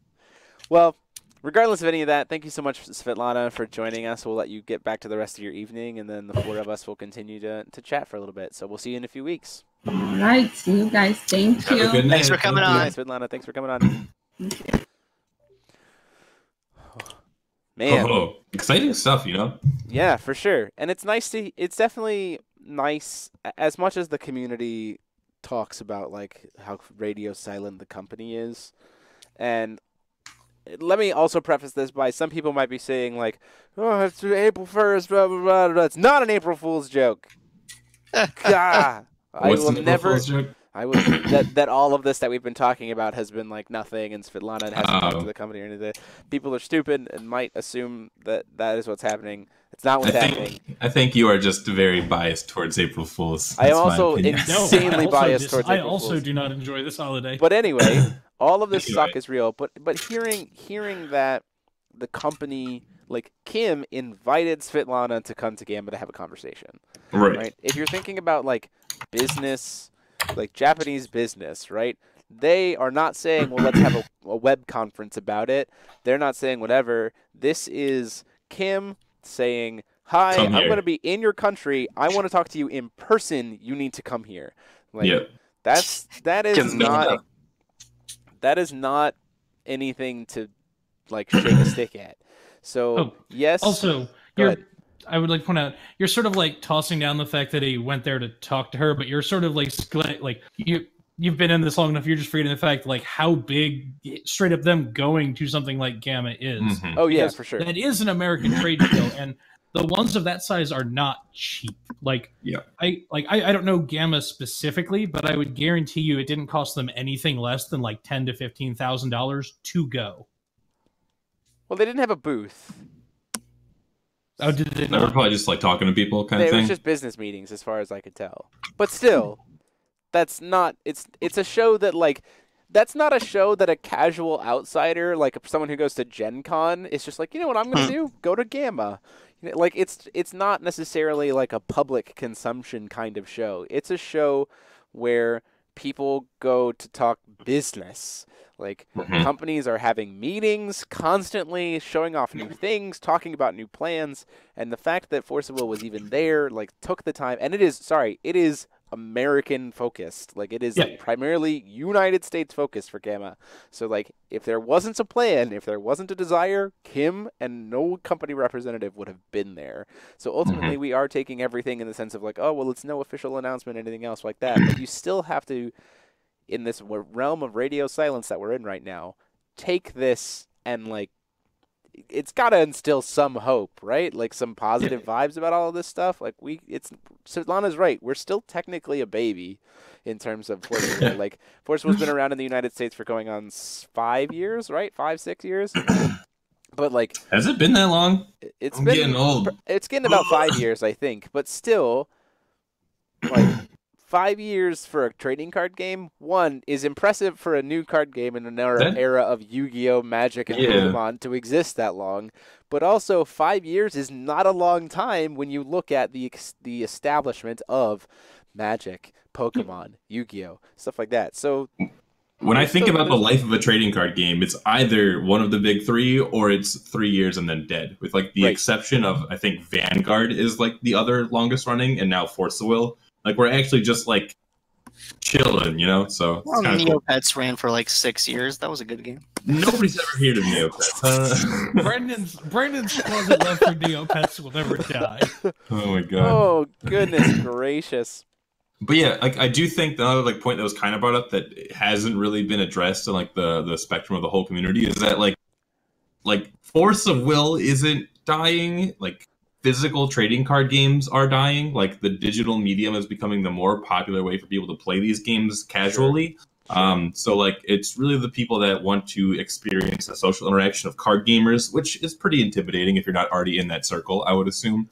Well, regardless of any of that, thank you so much, Svitlana, for joining us. We'll let you get back to the rest of your evening, and then the 4 of us will continue to chat for a little bit. So we'll see you in a few weeks. All right. See you guys. Thank have a you. good night. Thanks for coming Thank you. on. Hi, Svitlana. Thanks for coming on. Man. Oh, exciting stuff, Yeah, for sure. And it's definitely nice, as much as the community talks about like how radio silent the company is. And let me also preface this by, some people might be saying like, oh, it's April 1st, blah, blah, blah, blah. It's not an April Fool's joke. Gah. I What's will the never, Fool's joke? that all of this that we've been talking about has been like nothing, and Svitlana hasn't talked to the company or anything. People are stupid and might assume that is what's happening. It's not what's happening. I think you are just very biased towards April Fools. I am That's my also opinion. insanely biased towards I April also Fools. do not enjoy this holiday. But anyway, all of this Anyway. suck is real. But hearing that the company, like Kim, invited Svitlana to come to GAMA to have a conversation. Right. If you're thinking about like business, like Japanese business, right? They are not saying, well, let's have a web conference about it. They're not saying whatever. This is Kim saying, hi, Come I'm here. going to be in your country. I want to talk to you in person. You need to come here. Like, Yep. that is not anything to like shake a stick at. So Oh, yes. Also, Go ahead. I would like to point out, you're sort of like tossing down the fact that he went there to talk to her, but you're sort of like you've been in this long enough. You're just forgetting the fact like how big straight up them going to something like GAMA is. Mhm. Oh yeah, Because for sure. That is an American trade show, and the ones of that size are not cheap. Like, Yeah. I don't know GAMA specifically, but I would guarantee you it didn't cost them anything less than like $10,000 to $15,000 to go. Well, they didn't have a booth. Oh, did they They were not? probably just like talking to people kind of It was thing. just business meetings, as far as I could tell. But still, that's not. It's a show that like that's not a show that a casual outsider, like someone who goes to Gen Con, is just like, you know what I'm going to do? Go to GAMA. You know, like, it's not necessarily like a public consumption kind of show. It's a show where people go to talk business. Like, companies are having meetings constantly, showing off new things, talking about new plans, and the fact that Force of Will was even there, like, took the time, and it is American focused. Like, it is primarily United States focused for GAMA. So, like, if there wasn't a plan, if there wasn't a desire, Kim and no company representative would have been there. So ultimately, we are taking everything in the sense of like, oh, well, it's no official announcement, anything else like that. But you still have to, in this realm of radio silence that we're in right now, take this and, like, it's got to instill some hope, right? Like, some positive vibes about all of this stuff. Like, Svetlana's right. We're still technically a baby in terms of Force of Will. Like, Force of Will's been around in the United States for going on 5 years, right? 5-6 years. But, like, has it been that long? I'm getting old. It's getting about 5 years, I think. But still, like, 5 years for a trading card game, one, is impressive for a new card game in an era of Yu-Gi-Oh!, Magic, and Pokemon to exist that long. But also, 5 years is not a long time when you look at the establishment of Magic, Pokemon, Yu-Gi-Oh!, stuff like that. So, when I think about the life of a trading card game, it's either one of the big three or it's 3 years and then dead. With, like, the exception of, I think, Vanguard is, like, the other longest running, and now Force of Will. Like, we're actually just, like, chilling, you know? So, well, Neopets ran for, like, 6 years. That was a good game. Nobody's ever heard of Neopets. Brandon's closet love for Neopets will never die. Oh, my God. Oh, goodness gracious. But, yeah, like, I do think the other, like, point that was kind of brought up that hasn't really been addressed in, like, the spectrum of the whole community is that, like Force of Will isn't dying, like, physical trading card games are dying. Like, the digital medium is becoming the more popular way for people to play these games casually. Sure. So, like, it's really the people that want to experience the social interaction of card gamers, which is pretty intimidating if you're not already in that circle, I would assume.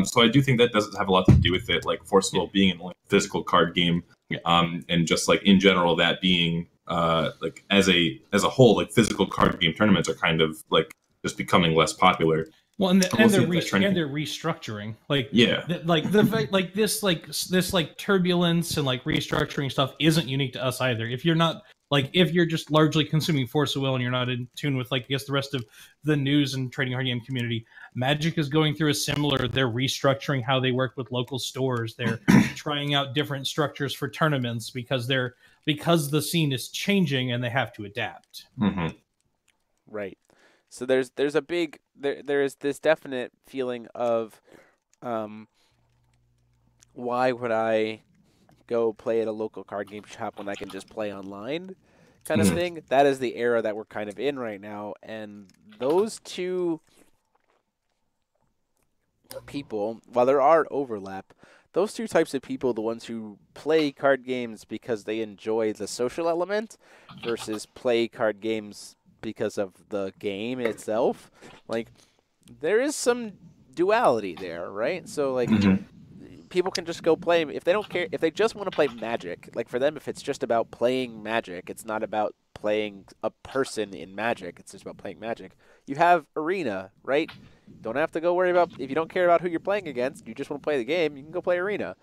So I do think that doesn't have a lot to do with it, like Force of Will being a physical card game, and just, like, in general, that being like as a whole, like, physical card game tournaments are kind of, like, just becoming less popular. Well, and they're restructuring, this turbulence and, like, restructuring stuff isn't unique to us either. If you're not, like, if you're just largely consuming Force of Will and you're not in tune with, like, I guess the rest of the news and trading card game community, Magic is going through a similar. They're restructuring how they work with local stores. They're trying out different structures for tournaments because the scene is changing and they have to adapt. Right. So there's a big there is this definite feeling of why would I go play at a local card game shop when I can just play online kind of thing. That is the era that we're kind of in right now, and those two people, while there are overlap, those two types of people, the ones who play card games because they enjoy the social element versus play card games because of the game itself, like, there is some duality there, right? So, like, people can just go play if they don't care, if they just want to play Magic. Like, for them, if it's just about playing Magic, it's not about playing a person in Magic, it's just about playing Magic. You have Arena, right? Don't have to go worry about, if you don't care about who you're playing against, you just want to play the game, you can go play Arena.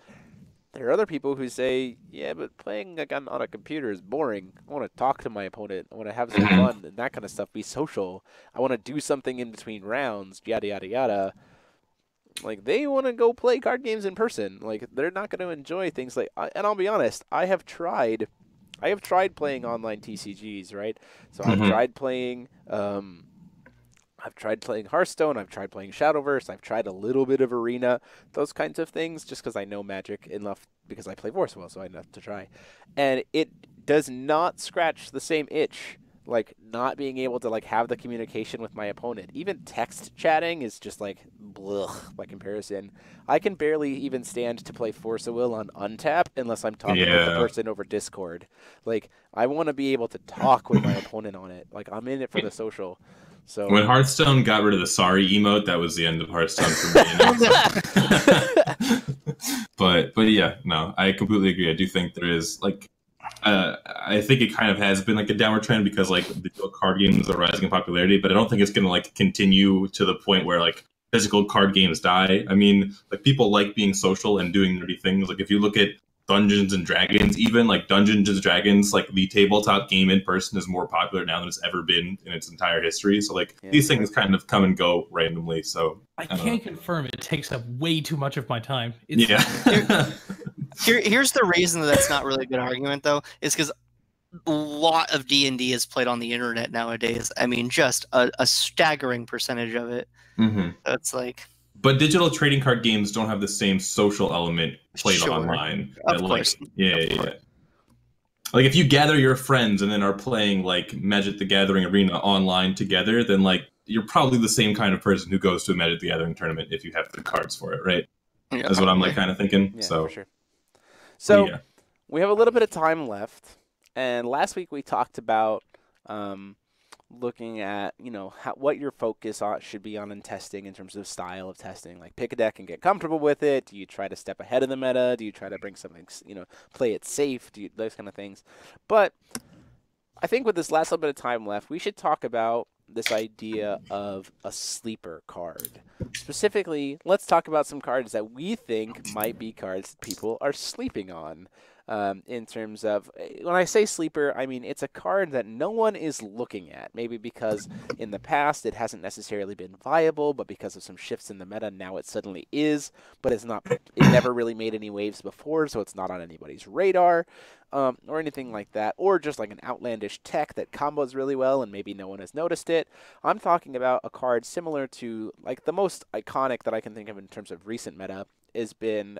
There are other people who say, yeah, but playing, like, on a computer is boring. I want to talk to my opponent. I want to have some fun and that kind of stuff, be social. I want to do something in between rounds, yada, yada, yada. Like, they want to go play card games in person. Like, they're not going to enjoy things like, and I'll be honest, I have tried playing online TCGs, right? So I've tried playing Hearthstone, I've tried playing Shadowverse, I've tried a little bit of Arena, those kinds of things, just because I know Magic enough, because I play Force well, so I know to try. And it does not scratch the same itch, like, not being able to, like, have the communication with my opponent. Even text chatting is just, like, blech by comparison. I can barely even stand to play Force of Will on Untap unless I'm talking with the person over Discord. Like, I want to be able to talk with my opponent on it. Like, I'm in it for the social. So when Hearthstone got rid of the sorry emote, that was the end of Hearthstone for me. But yeah, no, I completely agree. I do think there is, like, I think it kind of has been like a downward trend because like digital card games are rising in popularity, but I don't think it's going to like continue to the point where like physical card games die. I mean, like people like being social and doing nerdy things. Like if you look at Dungeons and Dragons, even like Dungeons and Dragons, like the tabletop game in person is more popular now than it's ever been in its entire history. So like these things kind of come and go randomly. So I can't confirm it takes up way too much of my time. Here's the reason that's not really a good argument though, is because a lot of D&D is played on the internet nowadays. I mean, just a staggering percentage of it. Mm-hmm. So it's like. But digital trading card games don't have the same social element played online. Of course. Yeah. Like if you gather your friends and then are playing like Magic the Gathering Arena online together, then like you're probably the same kind of person who goes to a Magic the Gathering tournament if you have the cards for it, right? Yeah, that's what I'm like kind of thinking. Yeah, so for sure. So we have a little bit of time left, and last week we talked about looking at, you know, what your focus should be on in testing in terms of style of testing. Like pick a deck and get comfortable with it. Do you try to step ahead of the meta? Do you try to bring something, you know, play it safe? Those kind of things. But I think with this last little bit of time left, we should talk about this idea of a sleeper card. Specifically, let's talk about some cards that we think might be cards that people are sleeping on. In terms of, when I say sleeper, I mean it's a card that no one is looking at. Maybe because in the past it hasn't necessarily been viable, but because of some shifts in the meta, now it suddenly is. But it never really made any waves before, so it's not on anybody's radar, or anything like that. Or just like an outlandish tech that combos really well and maybe no one has noticed it. I'm talking about a card similar to, like, the most iconic that I can think of in terms of recent meta has been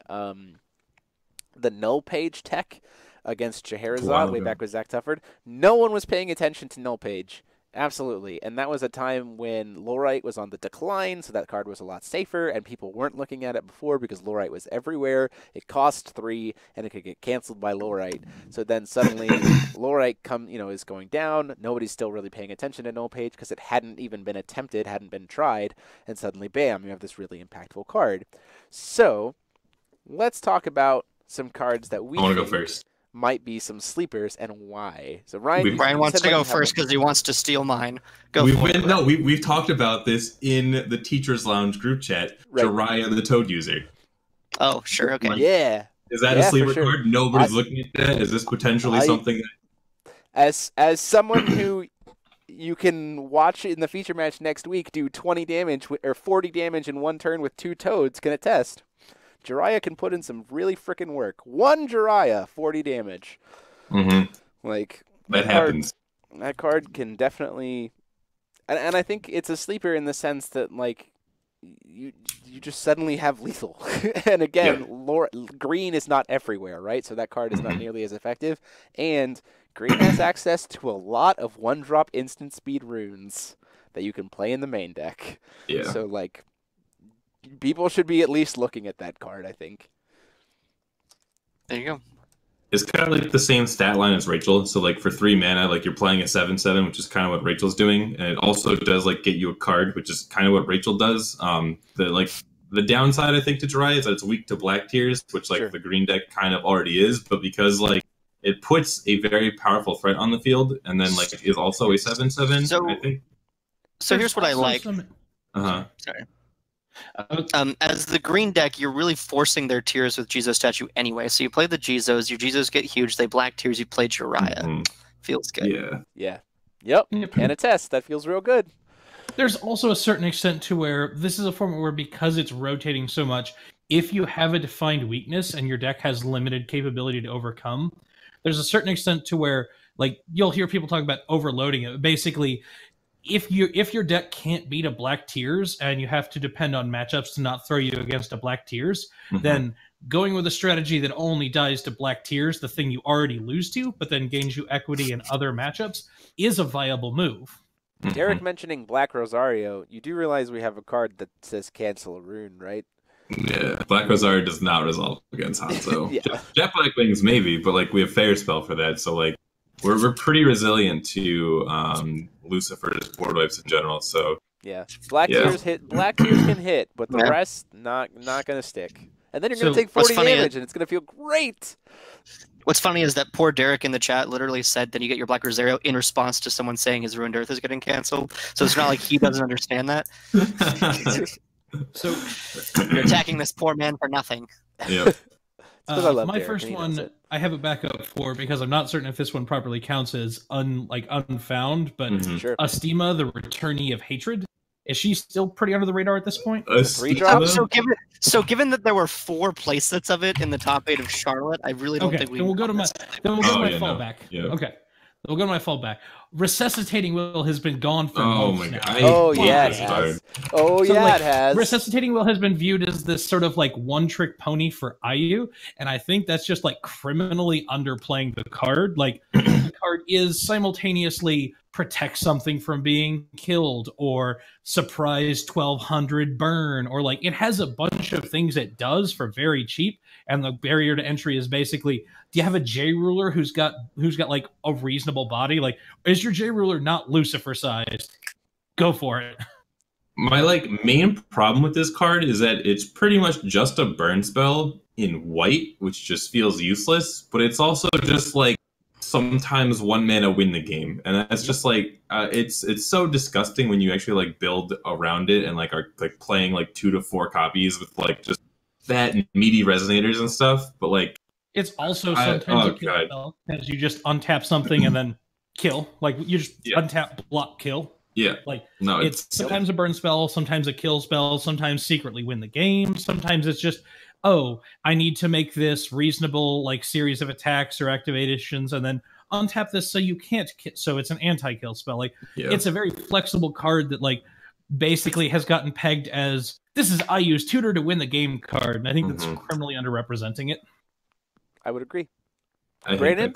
the null page tech against Scheherazade way back with Zach Tufford. No one was paying attention to null page. Absolutely. And that was a time when Lorite was on the decline, so that card was a lot safer, and people weren't looking at it before because Lorite was everywhere. It cost 3, and it could get canceled by Lorite. So then suddenly Lorite is going down. Nobody's still really paying attention to null page because it hadn't even been attempted, hadn't been tried, and suddenly, bam, you have this really impactful card. So let's talk about some cards that we I want to go first. Might be some sleepers and why. So Ryan wants to go first because he wants to steal mine. We've talked about this in the Teachers Lounge group chat. Right. Jiraiya the Toad user. Oh, sure, okay. Yeah. Is that a sleeper card? Nobody's looking at that. Is this potentially something that... As someone who you can watch in the feature match next week do 20 damage or 40 damage in one turn with 2 toads can attest. Jiraiya can put in some really frickin' work. One Jiraiya, 40 damage. Mm-hmm. Like that happens. That card can definitely, and I think it's a sleeper in the sense that like you just suddenly have lethal. And again, green is not everywhere, right? So that card is not nearly as effective. And green has access to a lot of 1-drop instant speed runes that you can play in the main deck. Yeah. So like, people should be at least looking at that card, I think. There you go. It's kind of like the same stat line as Rachel. So like for 3 mana, like you're playing a 7/7, which is kind of what Rachel's doing, and it also does like get you a card, which is kind of what Rachel does. The downside I think to Jiraiya is that it's weak to black tiers, which like the green deck kind of already is, but because like it puts a very powerful threat on the field, and then like it is also a 7/7. So I think. So here's what I like. Sorry. As the green deck, you're really forcing their tiers with Jizo statue anyway. So you play the Jizos, your Jizos get huge, they black tiers, you play Jiraiya. Mm-hmm. Feels good. Yeah. Yep. And a test. That feels real good. There's also a certain extent to where this is a format where, because it's rotating so much, if you have a defined weakness and your deck has limited capability to overcome, there's a certain extent to where, like, you'll hear people talk about overloading it. Basically, if your deck can't beat a black tiers and you have to depend on matchups to not throw you against a black tiers, then going with a strategy that only dies to black tiers, the thing you already lose to, but then gains you equity in other matchups, is a viable move. Derek mentioning Black Rosario, you do realize we have a card that says cancel a rune, right? Yeah, Black Rosario does not resolve against Hanzo. Yeah. Jet Black Wings maybe, but like we have Fair Spell for that, so like we're pretty resilient to Lucifer's board wipes in general. So yeah, black tiers can hit, but the rest not gonna stick. And then you're gonna take 40 damage, and it's gonna feel great. What's funny is that poor Derek in the chat literally said that you get your Black Rosario in response to someone saying his Ruined Earth is getting canceled. So it's not like he doesn't understand that. So You're attacking this poor man for nothing. Yeah. My first one, I have a backup for because I'm not certain if this one properly counts as unfound, but Sure. Astima, the Returnee of Hatred. Is she still pretty under the radar at this point? Drop? So given that there were 4 playsets of it in the top 8 of Charlotte, I really don't think we. Then we'll go to my fallback. Yeah. Okay, we'll go to my fallback. Resuscitating Will has been gone for months now. It has. It has. Resuscitating Will has been viewed as this sort of like one-trick pony for IU, and I think that's just like criminally underplaying the card. Like the card is simultaneously protect something from being killed, or surprise 1200 burn, or like it has a bunch of things it does for very cheap, and the barrier to entry is basically, do you have a J ruler who's got like a reasonable body? Like, is your J ruler not Lucifer sized? Go for it. My like main problem with this card is that it's pretty much just a burn spell in white, which just feels useless, but it's also just like sometimes 1 mana win the game, and that's just like it's so disgusting when you actually like build around it and like are like playing like 2 to 4 copies with like just fat and meaty resonators and stuff. But like it's also sometimes a kill spell, as you just untap something and then kill. Like you just untap, block, kill. Yeah. Like no, it's sometimes a burn spell, sometimes a kill spell, sometimes secretly win the game, sometimes it's just, oh, I need to make this reasonable like series of attacks or activations, and then untap this so you can't so it's an anti-kill spell. Like it's a very flexible card that like basically has gotten pegged as this is IU's tutor to win the game card, and I think that's criminally underrepresenting it. I would agree. Brandon?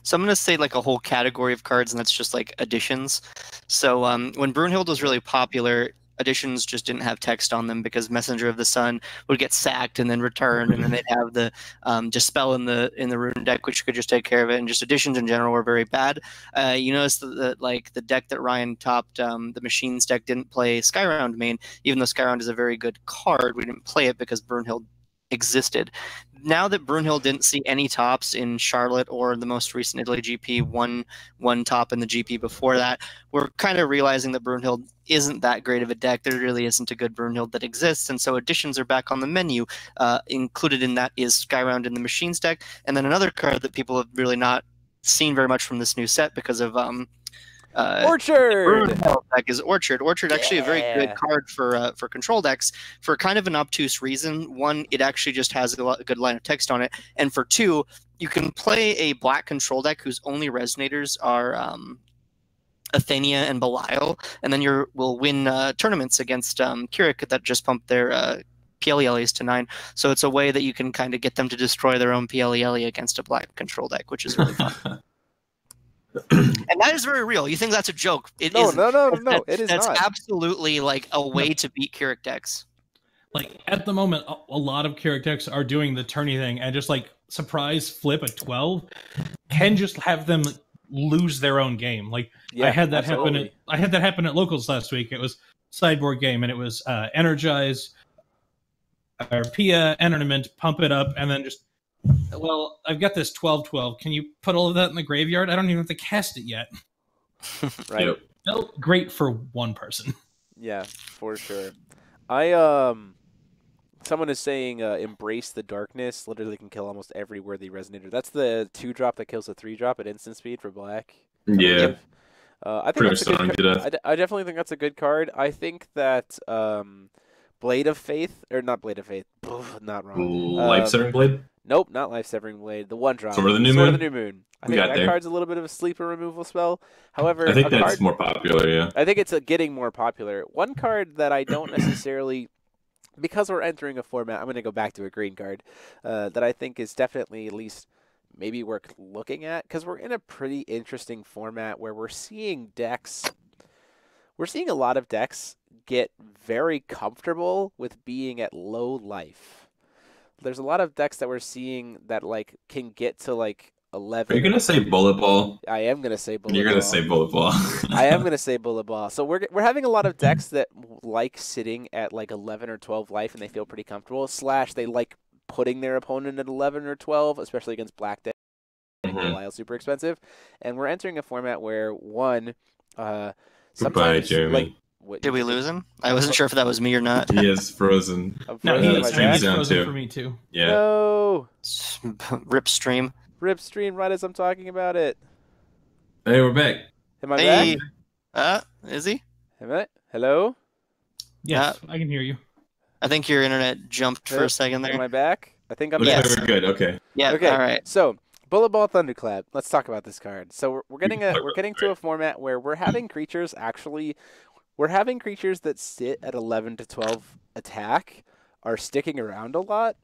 So I'm going to say like a whole category of cards, and that's just like additions. So when Brunhild was really popular, additions just didn't have text on them because Messenger of the Sun would get sacked and then return, and then they'd have the Dispel in the rune deck, which could just take care of it. And just additions in general were very bad. You notice that like the deck that Ryan topped, the Machines deck, didn't play Skyround main, even though Skyround is a very good card. We didn't play it because Brunhild existed. Now that Brunhild didn't see any tops in Charlotte or the most recent Italy GP, one top in the GP before that, we're kind of realizing that Brunhild isn't that great of a deck. There really isn't a good Brunhild that exists, and so additions are back on the menu. Included in that is Skyround in the Machines deck, and then another card that people have really not seen very much from this new set because of Orchard deck is Orchard. Orchard actually a very good card for control decks for kind of an obtuse reason. One, it actually just has a good line of text on it, and for 2, you can play a black control deck whose only resonators are Athenia and Belial, and then will win tournaments against Keurig that just pumped their PLELs to 9. So it's a way that you can kind of get them to destroy their own PLEL against a black control deck, which is really fun. And that is very real. You think that's a joke? No, it is that's not. Absolutely like a way to beat Keurig decks. Like at the moment, a lot of Keurig decks are doing the tourney thing, and just like surprise flip at 12 can just have them lose their own game. Like I had that happen at locals last week. It was sideboard game, and it was energize, Pia, Entertainment, pump it up, and then just, well, I've got this 12-12. Can you put all of that in the graveyard? I don't even have to cast it yet. Right. Yep. Felt great for one person. Yeah, for sure. Someone is saying embrace the darkness. Literally can kill almost every worthy resonator. That's the 2-drop that kills the 3-drop at instant speed for black. Yeah. I think Pretty that's a much good card. I definitely think that's a good card. I think that Blade of Faith, or not Blade of Faith, not wrong. Life-Severing Blade? Nope, not Life-Severing Blade. The 1-drop. Sword of the New Moon? I think that card's a little bit of a sleeper removal spell. However, I think that's more popular, yeah. I think it's getting more popular. One card that I don't necessarily, because we're entering a format, I'm going to go back to a green card, that I think is definitely at least maybe worth looking at, because we're in a pretty interesting format where we're seeing a lot of decks get very comfortable with being at low life. There's a lot of decks that we're seeing that like can get to like 11. Are you gonna say Bullet Ball? I am gonna say Bullet Ball. You're gonna say Bullet Ball. I am gonna say Bullet Ball. So we're having a lot of decks that like sitting at like 11 or 12 life, and they feel pretty comfortable. / they like putting their opponent at 11 or 12, especially against black deck. Mhm. Super expensive, and we're entering a format where Goodbye, sometimes Jeremy. Did we lose him? I wasn't sure if that was me or not. He is frozen. No, Frozen, he's am I back? down frozen too. for me too. Yeah. No, Rip stream. rip stream right as I'm talking about it. Hey, we're back. Am I Hey, back? is he? Am I? Hello? Yes, I can hear you. I think your internet jumped for a second Am there. I back? I think I'm Looks back. Yes. like we're good. Okay. Yeah. Okay. All right. So, Bullet Ball Thunderclap. Let's talk about this card. So we're getting can talk we're about getting it, to right. a format where we're having creatures we're having creatures that sit at 11 to 12 attack are sticking around a lot.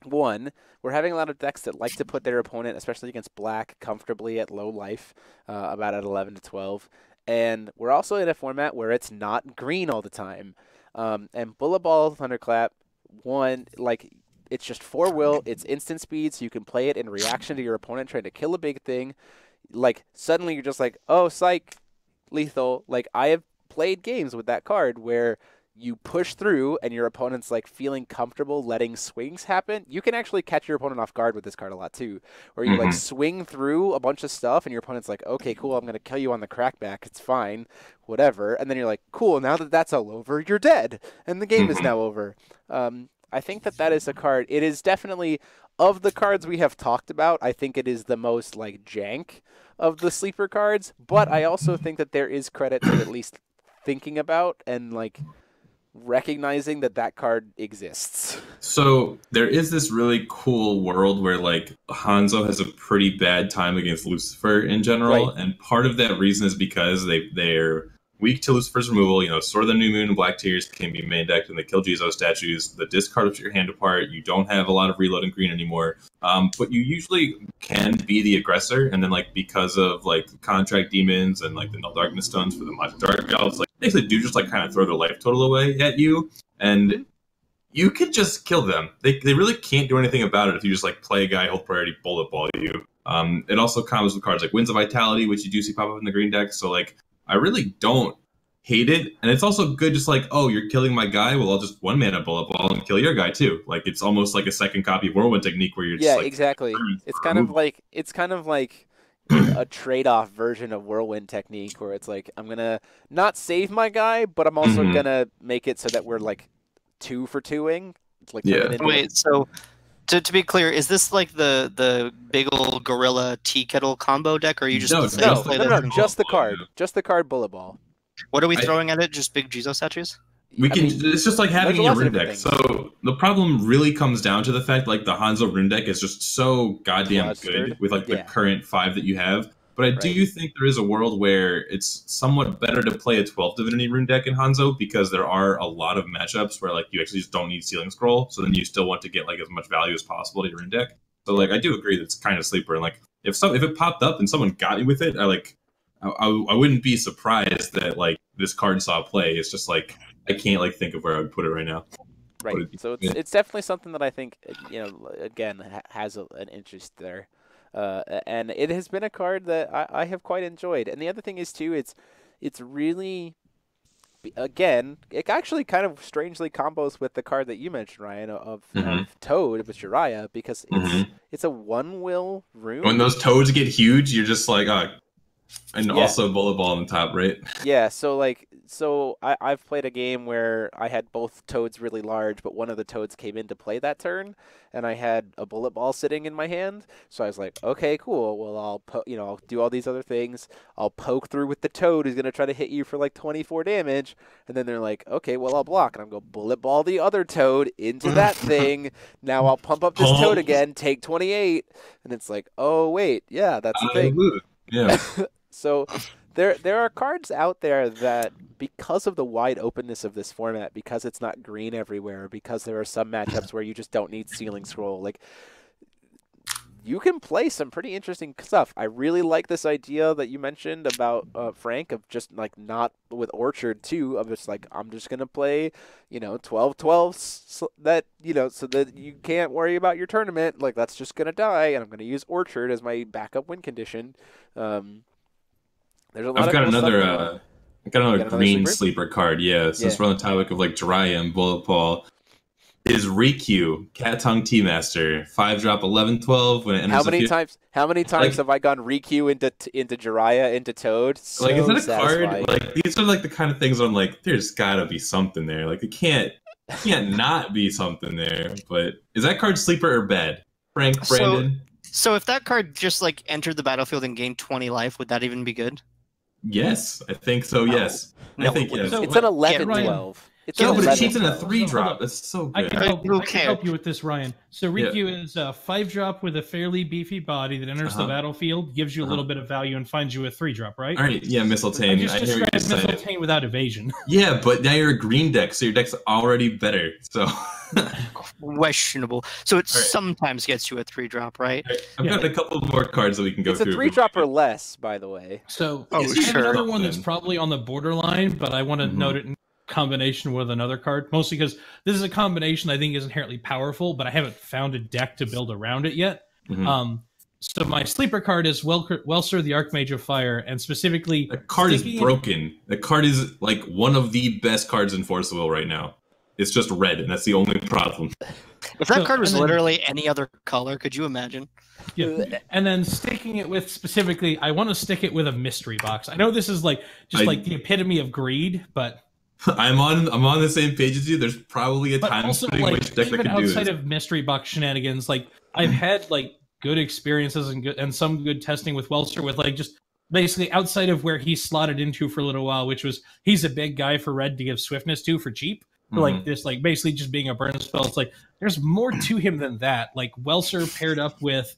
One, we're having a lot of decks that like to put their opponent, especially against black, comfortably at low life, about at 11 to 12. And we're also in a format where it's not green all the time. And Bullet Ball Thunderclap, it's just 4 will, it's instant speed, so you can play it in reaction to your opponent trying to kill a big thing. Like, suddenly you're just like, oh, psych, lethal. Like, I have played games with that card where you push through and your opponent's like feeling comfortable letting swings happen. You can actually catch your opponent off guard with this card a lot too, where you like swing through a bunch of stuff and your opponent's like, okay, cool, I'm going to kill you on the crackback. It's fine, whatever. And then you're like, cool, now that that's all over, you're dead. And the game is now over. I think that is a card. It is definitely, of the cards we have talked about, I think it is the most like jank of the sleeper cards. But I also think that there is credit to at least thinking about and like recognizing that card exists. So there is this really cool world where like Hanzo has a pretty bad time against Lucifer in general, Right. and part of that reason is because they're weak to Lucifer's removal. You know, Sword of the New Moon and Black Tears can be main decked, and they kill Jizo statues. The discard rips your hand apart. You don't have a lot of reload in green anymore, but you usually can be the aggressor. And then like because of like contract demons and like the Null Darkness stones for the Magic Dark Elves, like they do just like kind of throw their life total away at you, and you could just kill them. They really can't do anything about it if you just like play a guy, hold priority, bullet ball you. It also comes with cards like Winds of Vitality, which you do see pop up in the green deck. So like I really don't hate it, and it's also good. Just like, oh, you're killing my guy, well, I'll just 1-mana bullet ball and kill your guy too. Like it's almost like a second copy of Whirlwind technique where you're just like, exactly. It's kind of like a trade-off version of Whirlwind technique where it's like I'm gonna not save my guy, but I'm also gonna make it so that we're like 2 for 2ing. It's like Wait, so to be clear, is this like the big old gorilla tea kettle combo deck, or are you just no, just the card, Yeah. just the card Bullet Ball. What are we throwing at it? Just big Jizo statues? It's just like having there's a lots of rune different deck. things. So the problem really comes down to the fact like the Hanzo rune deck is just so goddamn Clustered. good with like the Yeah. current 5 that you have. But I do think there is a world where it's somewhat better to play a 12 Divinity rune deck in Hanzo because there are a lot of matchups where like you actually just don't need Sealing Scroll, so then you still want to get like as much value as possible to your rune deck. So like I do agree that it's kind of sleeper, and like if it popped up and someone got me with it, I wouldn't be surprised that like this card saw play. It's just like I can't like think of where I would put it right now. Right. So it's definitely something that I think again has an interest there, and it has been a card that I have quite enjoyed. And the other thing is too, it's really, again, it actually kind of strangely combos with the card that you mentioned, Ryan, of Toad with Jiraiya, because it's a 1-will rune. When those toads get huge, you're just like, and also bullet ball on the top, right? Yeah, so I've played a game where I had both toads really large, but one of the toads came in to play that turn, and I had a bullet ball sitting in my hand. So I was like, okay, cool. Well, I'll do all these other things. I'll poke through with the toad who's gonna try to hit you for like 24 damage, and then they're like, okay, well I'll block, and I'm go bullet ball the other toad into that thing. Now I'll pump up this toad again, take 28, and it's like, oh wait, yeah, that's the thing. Yeah. So there are cards out there that, because of the wide openness of this format, because it's not green everywhere, because there are some matchups where you just don't need Sealing Scroll, like you can play some pretty interesting stuff. I really like this idea that you mentioned about Frank, of just like not with Orchard too, of just like I'm just gonna play 12/12s that so that you can't worry about your tournament, like that's just gonna die, and I'm gonna use Orchard as my backup win condition. There's a lot I've got cool another green sleeper sleeper card. Yeah, since we're on the topic of like Jiraiya and bullet ball, is Rikyū, Cat Tongue Tea Master, 5-drop 11/12 when it enters How many times have I gone Rikyū into Jiraiya into Toad? So like, is that a satisfying. card? Like, these are like the kind of things where I'm like, there's gotta be something there. Like, it can't not be something there. But is that card sleeper or bad? Frank, Brandon? So if that card just like entered the battlefield and gained 20 life, would that even be good? Yes, I think so. Yes, No, I think yes. so- It's an 11-12. Ryan. It's Yeah, an but it 11-12. cheats in a 3-drop. That's so I good. can Who cares? help you with this, Ryan. So Rikyū is a 5-drop with a fairly beefy body that enters the battlefield, gives you a little bit of value, and finds you a 3-drop, right? All right, yeah, Mistletoe. I just I hear what you're described saying. Mistletoe without evasion. Yeah, but now you're a green deck, so your deck's already better. So Questionable. So it All right. sometimes gets you a 3-drop, right? I've got a couple more cards that we can go It's a through. 3-drop or less, by the way. So Oh, I have sure. another one that's probably on the borderline, but I want to note it in combination with another card, mostly because this is a combination I think is inherently powerful, but I haven't found a deck to build around it yet. So my sleeper card is Welser, the Archmage of Fire, and specifically... That card is sticking broken. That card is like one of the best cards in Force of Will right now. It's just red, and that's the only problem. If that So- card was and then- literally any other color, could you imagine? Yeah. And then sticking it with specifically, I want to stick it with a mystery box. I know this is like like the epitome of greed, but I'm on the same page as you. There's probably a but time also splitting like which deck that even can do outside this. of mystery box shenanigans, like I've had like good experiences and some good testing with Welser with like just basically outside of where he's slotted into for a little while, which was he's a big guy for red to give swiftness to for cheap. For like this, like basically just being a burn spell. It's like there's more to him than that. Like Welser paired up with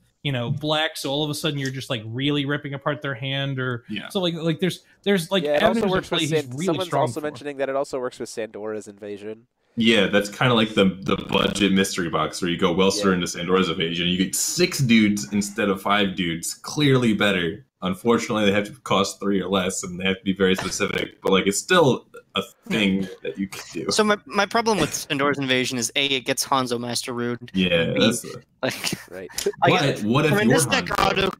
black, so all of a sudden you're just like really ripping apart their hand, or so like there's like Yeah, it also avenues works of play with he's really someone's strong also for. mentioning that it also works with Sandora's Invasion. Yeah, that's kind of like the budget mystery box where you go Welser into Sandora's Evasion. You get 6 dudes instead of 5 dudes. Clearly better. Unfortunately, they have to cost 3 or less, and they have to be very specific. But like, it's still a thing that you can do. So my problem with Sandora's Invasion is A, it gets Hanzo Master Rude. Yeah, that's Like, Right. But what if this you're deck Hanzo?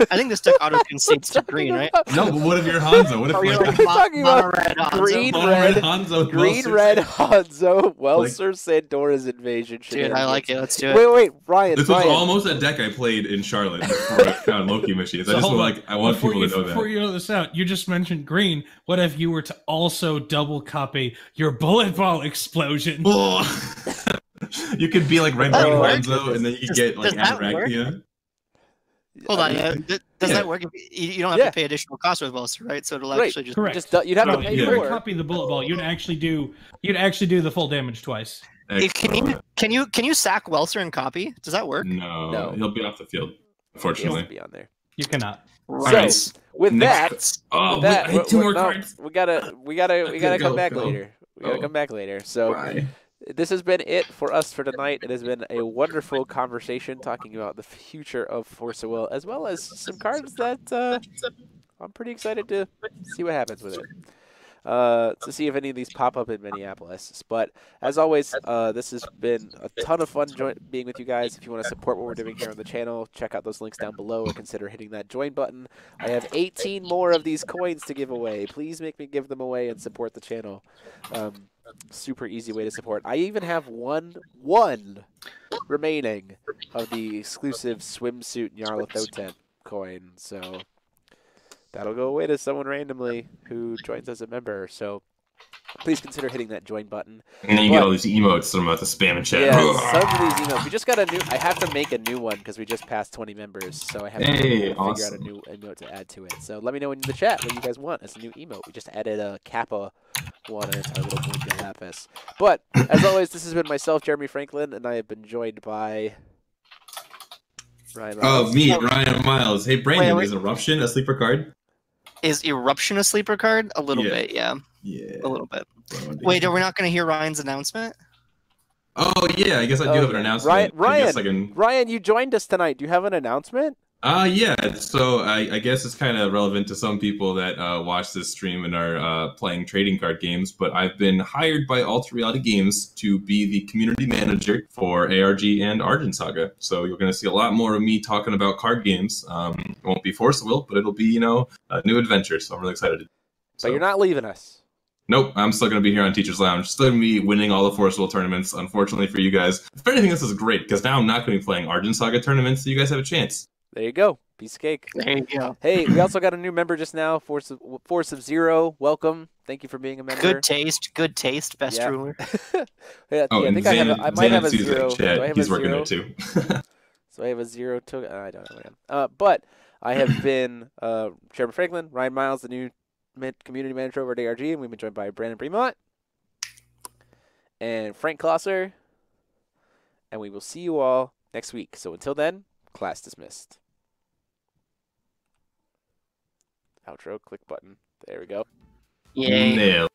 I think this deck auto concedes to green, right? No, but what if you're Hanzo? What if Oh, you're like, like talking about red Hanzo. green, Mono red, Hanzo, Green, Welser? red, Hanzo, Welser, Sandora's Invasion. Dude, I like it. Let's do it. Wait, Ryan. This was Ryan. almost a deck I played in Charlotte before I found Loki machines. I just hold was on. like, I want Before people to know Before that. you know this out, you just mentioned green. What if you were to also double copy your bullet ball explosion? You could be like red Does that green work? Hanzo, and then you could get like Does that work? Ataraxia. Hold on. Does Yeah. that work? You don't have Yeah. to pay additional cost with Welser, right? So it'll Right. actually just Correct. You'd have So to pay if you yeah. were to more. copy the bullet ball, you'd actually do the full damage twice. Can you sack Welser and copy? Does that work? No, he'll be off the field, He has unfortunately. to be on there. You cannot. Right. So with Next- that, Oh, with that, wait, I had 2 more no, cards. we gotta Okay, come go, back go. later. We gotta Oh. come back later. So Why? this has been it for us for tonight. It has been a wonderful conversation talking about the future of Force of Will, as well as some cards that I'm pretty excited to see what happens with it. To see if any of these pop up in Minneapolis. But as always, this has been a ton of fun being with you guys. If you want to support what we're doing here on the channel, check out those links down below or consider hitting that join button. I have 18 more of these coins to give away. Please make me give them away and support the channel. Super easy way to support. I even have one remaining of the exclusive swimsuit Nyarlathotep coin. So that'll go away to someone randomly who joins as a member. So please consider hitting that join button. And then you get all these emotes that I'm about to spam in chat. Yeah, some of these emails. We just got a new. I have to make a new one because we just passed 20 members. So I have to figure out awesome. a new emote to add to it. So let me know in the chat what you guys want as a new emote. We just added a Kappa one, and it's our little Blinky Lapis. But as always, this has been myself, Jeremy Franklin, and I have been joined by Ryan. Oh, Miles. me, Ryan Miles. Hey, Brandon, Wait. is Eruption a sleeper card? Is Eruption a sleeper card? A little Yeah. bit, yeah. Yeah. A little bit. Wait, are we not going to hear Ryan's announcement? Oh, yeah, I guess I do have an announcement. Ryan, I guess I can... Ryan, you joined us tonight. Do you have an announcement? Yeah, so I guess it's kind of relevant to some people that watch this stream and are playing trading card games, but I've been hired by Alter Reality Games to be the community manager for ARG and Argent Saga. So you're going to see a lot more of me talking about card games. It won't be Force of Will, but it'll be, a new adventure, so I'm really excited. But you're not leaving us. Nope, I'm still going to be here on Teacher's Lounge. Still going to be winning all the Forcible tournaments, unfortunately for you guys. If anything, this is great, because now I'm not going to be playing Argent Saga tournaments, so you guys have a chance. There you go. Piece of cake. There you go. Hey, we also got a new member just now, Force of Zero. Welcome. Thank you for being a member. Good taste, best Yeah. ruler. Yeah, Oh, I and think Xanon, I might have a Xanon sees it in zero. chat. Do I have He's a working zero? there too. So I have a zero token. I don't know, man. But I have been Chairman Franklin, Ryan Miles, the new community manager over at ARG, and we've been joined by Brandon Bremont and Frank Klosser. And we will see you all next week. So until then, class dismissed. Outro, click button. There we go. Yay. Nailed.